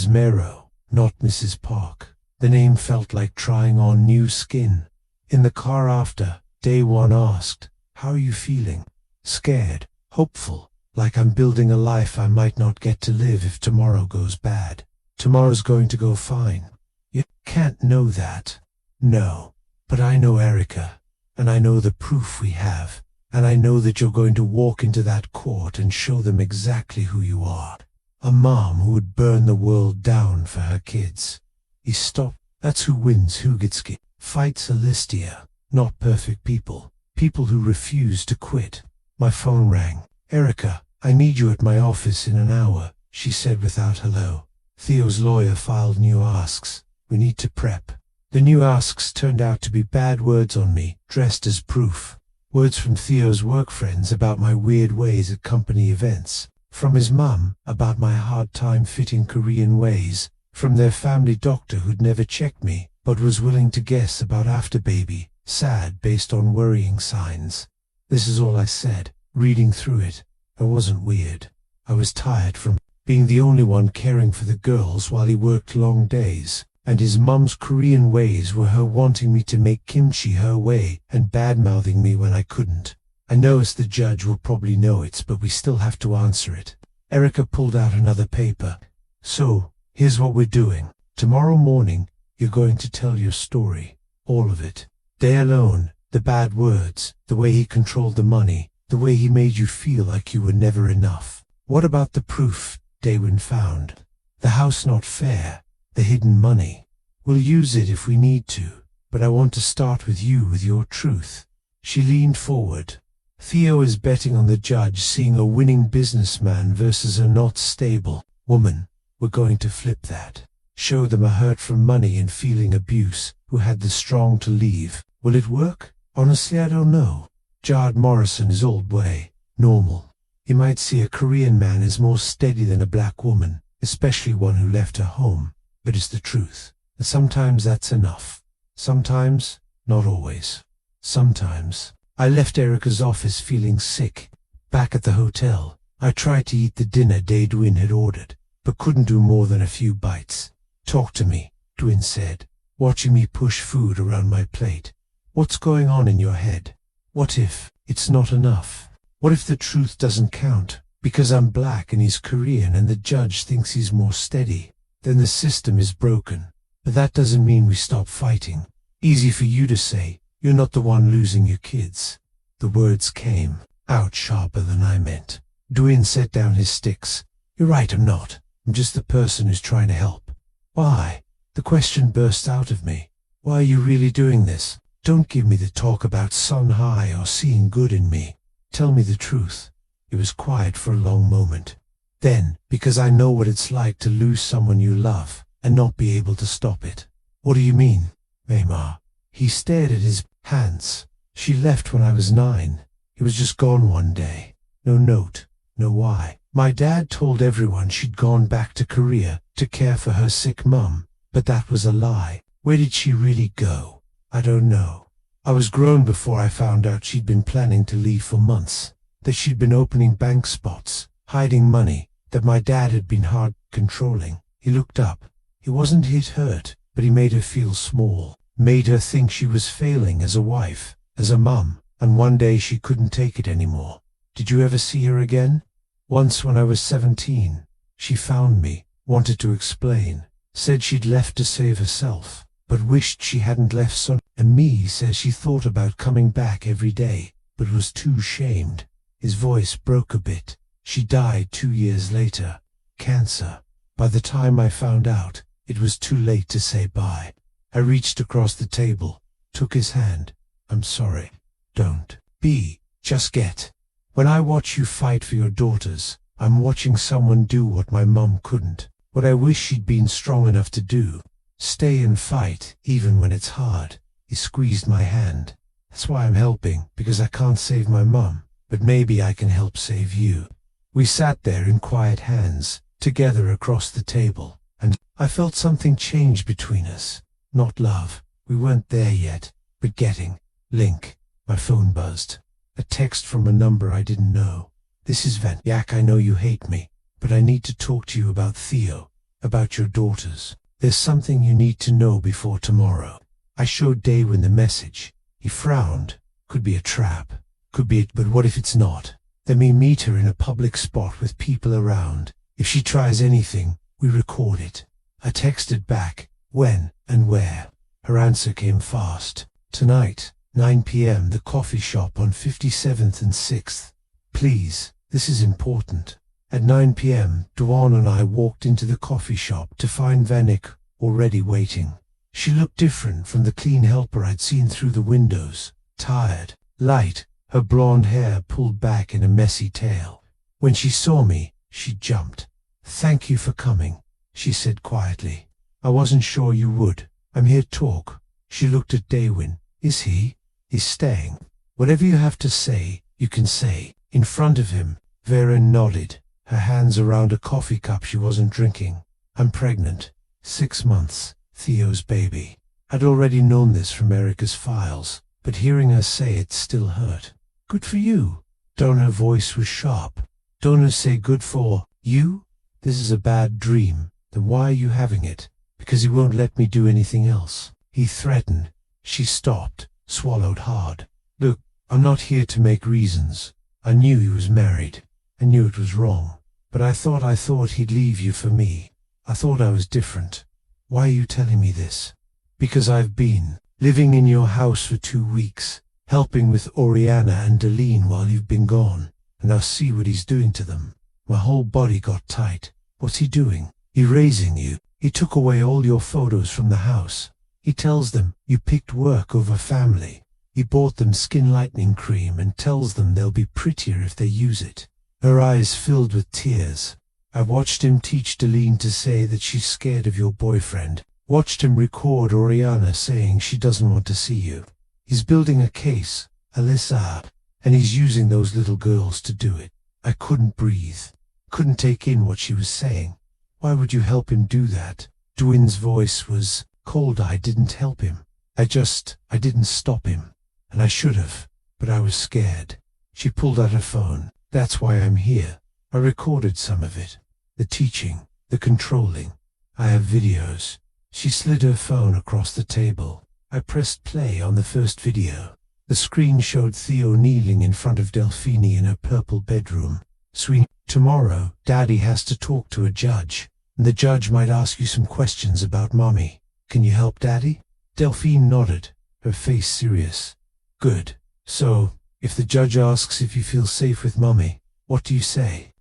Mero, not Mrs. Park." The name felt like trying on new skin. In the car after, Day One asked, "How are you feeling?" "Scared, hopeful, like I'm building a life I might not get to live if tomorrow goes bad." "Tomorrow's going to go fine." "You can't know that." "No, but I know Erica, and I know the proof we have, and I know that you're going to walk into that court and show them exactly who you are. A mom who would burn the world down for her kids." He stopped. "That's who wins, who gets fights Alistia, not perfect people. People who refuse to quit." My phone rang. "Erica, I need you at my office in an hour," she said without hello. "Theo's lawyer filed new asks. We need to prep." The new asks turned out to be bad words on me, dressed as proof. Words from Theo's work friends about my weird ways at company events. From his mum, about my hard time fitting Korean ways. From their family doctor who'd never checked me, but was willing to guess about after baby, sad based on worrying signs. This is all I said, reading through it. I wasn't weird. I was tired from being the only one caring for the girls while he worked long days. And his mum's Korean ways were her wanting me to make kimchi her way and bad-mouthing me when I couldn't. I know the judge will probably know it, but we still have to answer it. Erica pulled out another paper. So, here's what we're doing. Tomorrow morning, you're going to tell your story. All of it. Day alone, the bad words, the way he controlled the money, the way he made you feel like you were never enough. What about the proof Daewin found? The house not fair. The hidden money. We'll use it if we need to, but I want to start with you with your truth. She leaned forward. Theo is betting on the judge seeing a winning businessman versus a not stable woman. We're going to flip that. Show them a hurt from money and feeling abuse, who had the strong to leave. Will it work? Honestly, I don't know. Jard Morrison is old way, normal. You might see a Korean man as more steady than a black woman, especially one who left her home. But it's the truth. And sometimes that's enough. Sometimes, not always. Sometimes. I left Erica's office feeling sick. Back at the hotel, I tried to eat the dinner Daewin had ordered, but couldn't do more than a few bites. Talk to me, Daewin said, watching me push food around my plate. What's going on in your head? What if it's not enough? What if the truth doesn't count? Because I'm black and he's Korean and the judge thinks he's more steady. Then the system is broken. But that doesn't mean we stop fighting. Easy for you to say, you're not the one losing your kids. The words came out sharper than I meant. Daewin set down his sticks. You're right, I'm not. I'm just the person who's trying to help. Why? The question burst out of me. Why are you really doing this? Don't give me the talk about sun high or seeing good in me. Tell me the truth. It was quiet for a long moment. Then, because I know what it's like to lose someone you love, and not be able to stop it. What do you mean, Maymar? He stared at his hands. She left when I was 9. He was just gone one day. No note, no why. My dad told everyone she'd gone back to Korea to care for her sick mum, but that was a lie. Where did she really go? I don't know. I was grown before I found out she'd been planning to leave for months, that she'd been opening bank spots, hiding money, that my dad had been hard controlling. He looked up. He wasn't hurt, but he made her feel small, made her think she was failing as a wife, as a mum, and one day she couldn't take it anymore. Did you ever see her again? Once when I was 17. She found me, wanted to explain, said she'd left to save herself, but wished she hadn't left son. And me says she thought about coming back every day, but was too shamed. His voice broke a bit. She died 2 years later. Cancer. By the time I found out, it was too late to say bye. I reached across the table, took his hand. I'm sorry. Don't be. Just get. When I watch you fight for your daughters, I'm watching someone do what my mum couldn't. What I wish she'd been strong enough to do. Stay and fight, even when it's hard. He squeezed my hand. That's why I'm helping, because I can't save my mum, but maybe I can help save you. We sat there in quiet hands, together across the table, and I felt something change between us. Not love, we weren't there yet, but getting. Link. My phone buzzed. A text from a number I didn't know. This is Van. Yak, I know you hate me, but I need to talk to you about Theo, about your daughters. There's something you need to know before tomorrow. I showed Daewin the message. He frowned. Could be a trap. Could be it, but what if it's not? Then we meet her in a public spot with people around. If she tries anything, we record it. I texted back, when and where. Her answer came fast. Tonight, 9 p.m. the coffee shop on 57th and 6th. Please, this is important. At 9 p.m., Dawn and I walked into the coffee shop to find Vanik already waiting. She looked different from the clean helper I'd seen through the windows. Tired, light, her blonde hair pulled back in a messy tail. When she saw me, she jumped. Thank you for coming, she said quietly. I wasn't sure you would. I'm here to talk. She looked at Daywin. Is he? He's staying. Whatever you have to say, you can say. In front of him, Vera nodded, her hands around a coffee cup she wasn't drinking. I'm pregnant. 6 months. Theo's baby. I'd already known this from Erica's files, but hearing her say it still hurt. Good for you. Donna's voice was sharp. Donna say good for you? This is a bad dream. Then why are you having it? Because he won't let me do anything else. He threatened. She stopped, swallowed hard. Look, I'm not here to make reasons. I knew he was married. I knew it was wrong. But I thought he'd leave you for me. I thought I was different. Why are you telling me this? Because I've been living in your house for 2 weeks, helping with Oriana and Deline while you've been gone, and I see what he's doing to them. My whole body got tight. What's he doing? Erasing you. He took away all your photos from the house. He tells them you picked work over family. He bought them skin lightening cream and tells them they'll be prettier if they use it. Her eyes filled with tears. I watched him teach Deline to say that she's scared of your boyfriend. Watched him record Oriana saying she doesn't want to see you. He's building a case, Alyssa, and he's using those little girls to do it. I couldn't breathe. Couldn't take in what she was saying. Why would you help him do that? Dwin's voice was cold. I didn't help him. I didn't stop him. And I should have, but I was scared. She pulled out her phone. That's why I'm here. I recorded some of it. The teaching, the controlling. I have videos. She slid her phone across the table. I pressed play on the first video. The screen showed Theo kneeling in front of Delphine in her purple bedroom. Sweet, tomorrow, Daddy has to talk to a judge, and the judge might ask you some questions about Mommy. Can you help Daddy? Delphine nodded, her face serious. Good. So, if the judge asks if you feel safe with Mommy, what do you say?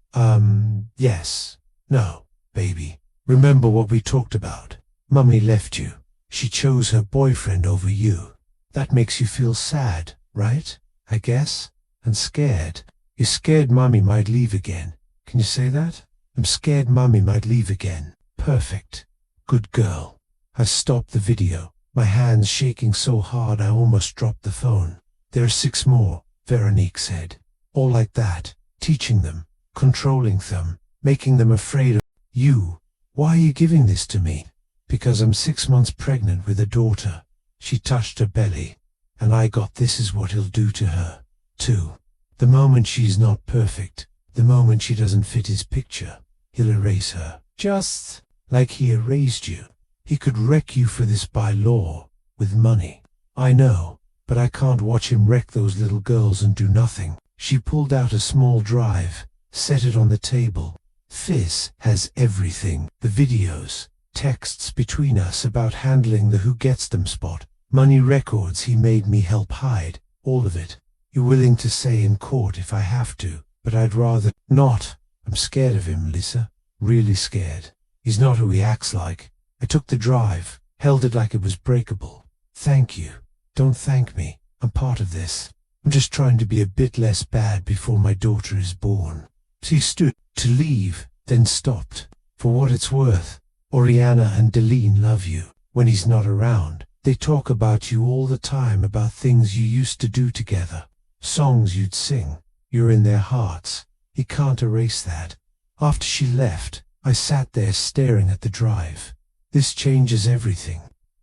Yes. No, baby. Remember what we talked about. Mommy left you. She chose her boyfriend over you. That makes you feel sad, right? I guess? And scared. You're scared Mommy might leave again. Can you say that? I'm scared Mommy might leave again. Perfect. Good girl. I stopped the video, my hands shaking so hard I almost dropped the phone. There are 6 more, Veronique said. All like that. Teaching them, controlling them, making them afraid of you. Why are you giving this to me? Because I'm 6 months pregnant with a daughter. She touched her belly, and I got this is what he'll do to her, too. The moment she's not perfect, the moment she doesn't fit his picture, he'll erase her. Just like he erased you. He could wreck you for this by law, with money. I know, but I can't watch him wreck those little girls and do nothing. She pulled out a small drive, set it on the table. This has everything. The videos, texts between us about handling the who gets them spot, money records he made me help hide, all of it. You're willing to say in court if I have to, but I'd rather not. I'm scared of him, Lisa. Really scared. He's not who he acts like. I took the drive, held it like it was breakable. Thank you. Don't thank me. I'm part of this. I'm just trying to be a bit less bad before my daughter is born. She stood to leave, then stopped. For what it's worth, Oriana and Deline love you. When he's not around, they talk about you all the time, about things you used to do together. Songs you'd sing. You're in their hearts. He can't erase that. After she left, I sat there staring at the drive. This changes everything,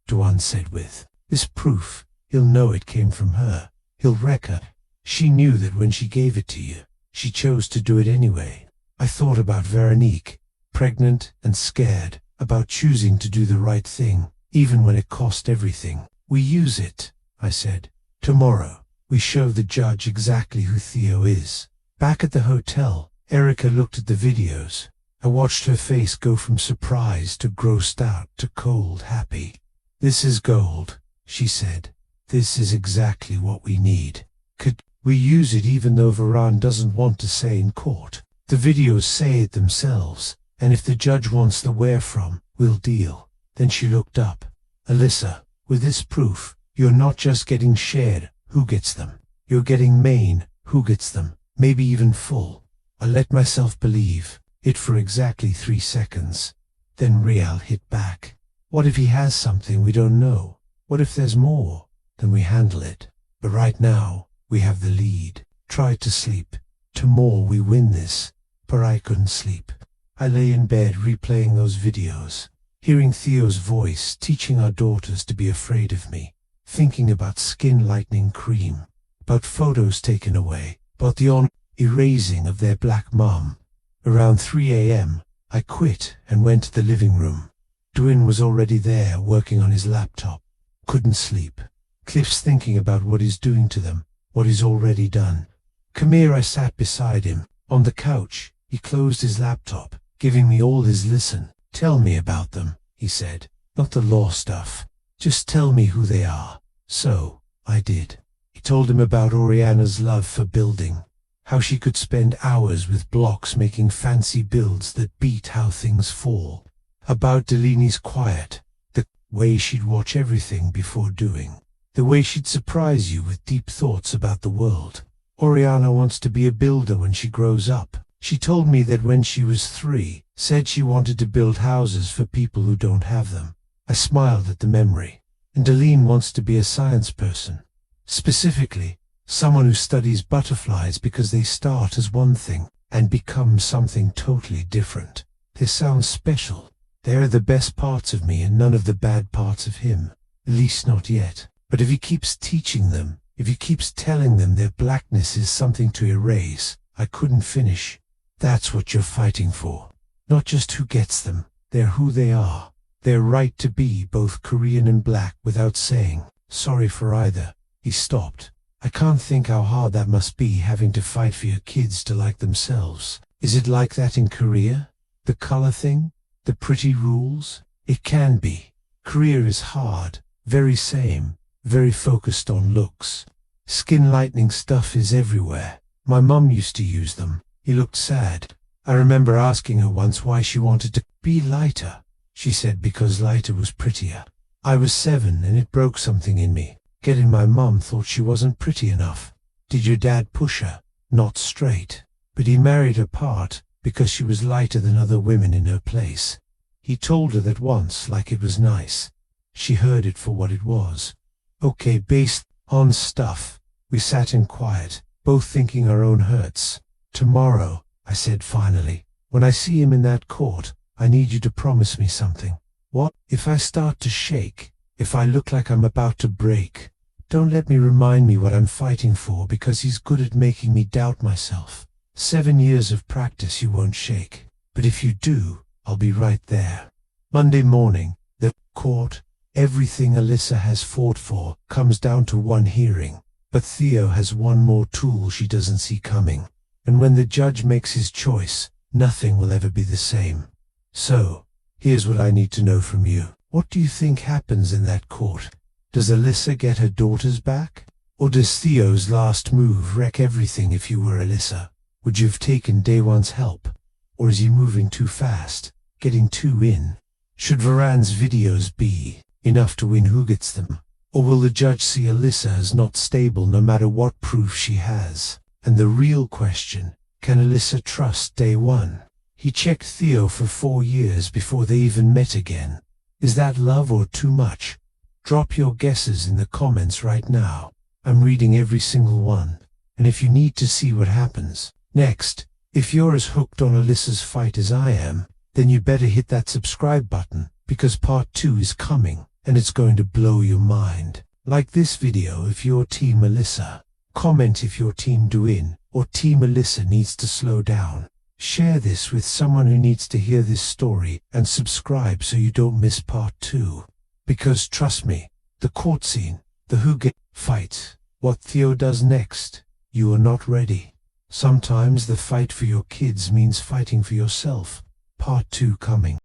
Duan said with this proof. He'll know it came from her. He'll wreck her. She knew that when she gave it to you. She chose to do it anyway. I thought about Veronique, pregnant and scared, about choosing to do the right thing, even when it cost everything. We use it, I said. Tomorrow, we show the judge exactly who Theo is. Back at the hotel, Erica looked at the videos. I watched her face go from surprised to grossed out to cold happy. This is gold, she said. This is exactly what we need. Could we use it even though Varan doesn't want to say in court? The videos say it themselves, and if the judge wants the where from, we'll deal. Then she looked up. Alyssa, with this proof, you're not just getting shared, who gets them? You're getting main, who gets them? Maybe even full. I let myself believe it for exactly 3 seconds. Then Real hit back. What if he has something we don't know? What if there's more? Then we handle it. But right now, we have the lead. Try to sleep. Tomorrow we win this. But I couldn't sleep. I lay in bed replaying those videos, hearing Theo's voice teaching our daughters to be afraid of me, thinking about skin lightening cream, about photos taken away, about the erasing of their black mom. Around 3 a.m., I quit and went to the living room. Dwayne was already there working on his laptop. Couldn't sleep. Cliff's thinking about what he's doing to them, what he's already done. Come here, I sat beside him. On the couch, he closed his laptop, giving me all his listen. Tell me about them, he said. Not the law stuff. Just tell me who they are. So, I did. He told him about Oriana's love for building, how she could spend hours with blocks making fancy builds that beat how things fall. About Delaney's quiet, the way she'd watch everything before doing, the way she'd surprise you with deep thoughts about the world. Oriana wants to be a builder when she grows up. She told me that when she was 3, said she wanted to build houses for people who don't have them. I smiled at the memory. And Delaney wants to be a science person. Specifically, someone who studies butterflies because they start as one thing and become something totally different. They sound special. They're the best parts of me and none of the bad parts of him. At least not yet. But if he keeps teaching them, if he keeps telling them their blackness is something to erase, I couldn't finish. That's what you're fighting for. Not just who gets them, they're who they are. Their right to be both Korean and black without saying, sorry for either. He stopped. I can't think how hard that must be, having to fight for your kids to like themselves. Is it like that in Korea? The color thing? The pretty rules? It can be. Korea is hard, very same, very focused on looks. Skin lightening stuff is everywhere. My mum used to use them. He looked sad. I remember asking her once why she wanted to be lighter. She said because lighter was prettier. I was 7 and it broke something in me. Getting my mum thought she wasn't pretty enough. Did your dad push her? Not straight. But he married her part because she was lighter than other women in her place. He told her that once, like it was nice. She heard it for what it was. Okay, based on stuff. We sat in quiet, both thinking our own hurts. Tomorrow, I said finally, when I see him in that court, I need you to promise me something. What? If I start to shake, if I look like I'm about to break, don't let me remind me what I'm fighting for, because he's good at making me doubt myself. 7 years of practice, you won't shake. But if you do, I'll be right there. Monday morning, the court, everything Alyssa has fought for, comes down to one hearing. But Theo has one more tool she doesn't see coming. And when the judge makes his choice, nothing will ever be the same. So, here's what I need to know from you. What do you think happens in that court? Does Alyssa get her daughters back? Or does Theo's last move wreck everything? If you were Alyssa, would you have taken Day One's help? Or is he moving too fast, getting too in? Should Varan's videos be enough to win? Who gets them? Or will the judge see Alyssa as not stable no matter what proof she has? And the real question, can Alyssa trust Day One? He checked Theo for 4 years before they even met again. Is that love or too much? Drop your guesses in the comments right now. I'm reading every single one. And if you need to see what happens next, if you're as hooked on Alyssa's fight as I am, then you better hit that subscribe button, because part 2 is coming, and it's going to blow your mind. Like this video if you're Team Alyssa. Comment if you're Team Dwayne, or Team Alyssa needs to slow down. Share this with someone who needs to hear this story, and subscribe so you don't miss part 2. Because trust me, the court scene, the who get fight, what Theo does next, you are not ready. Sometimes the fight for your kids means fighting for yourself. Part 2 coming.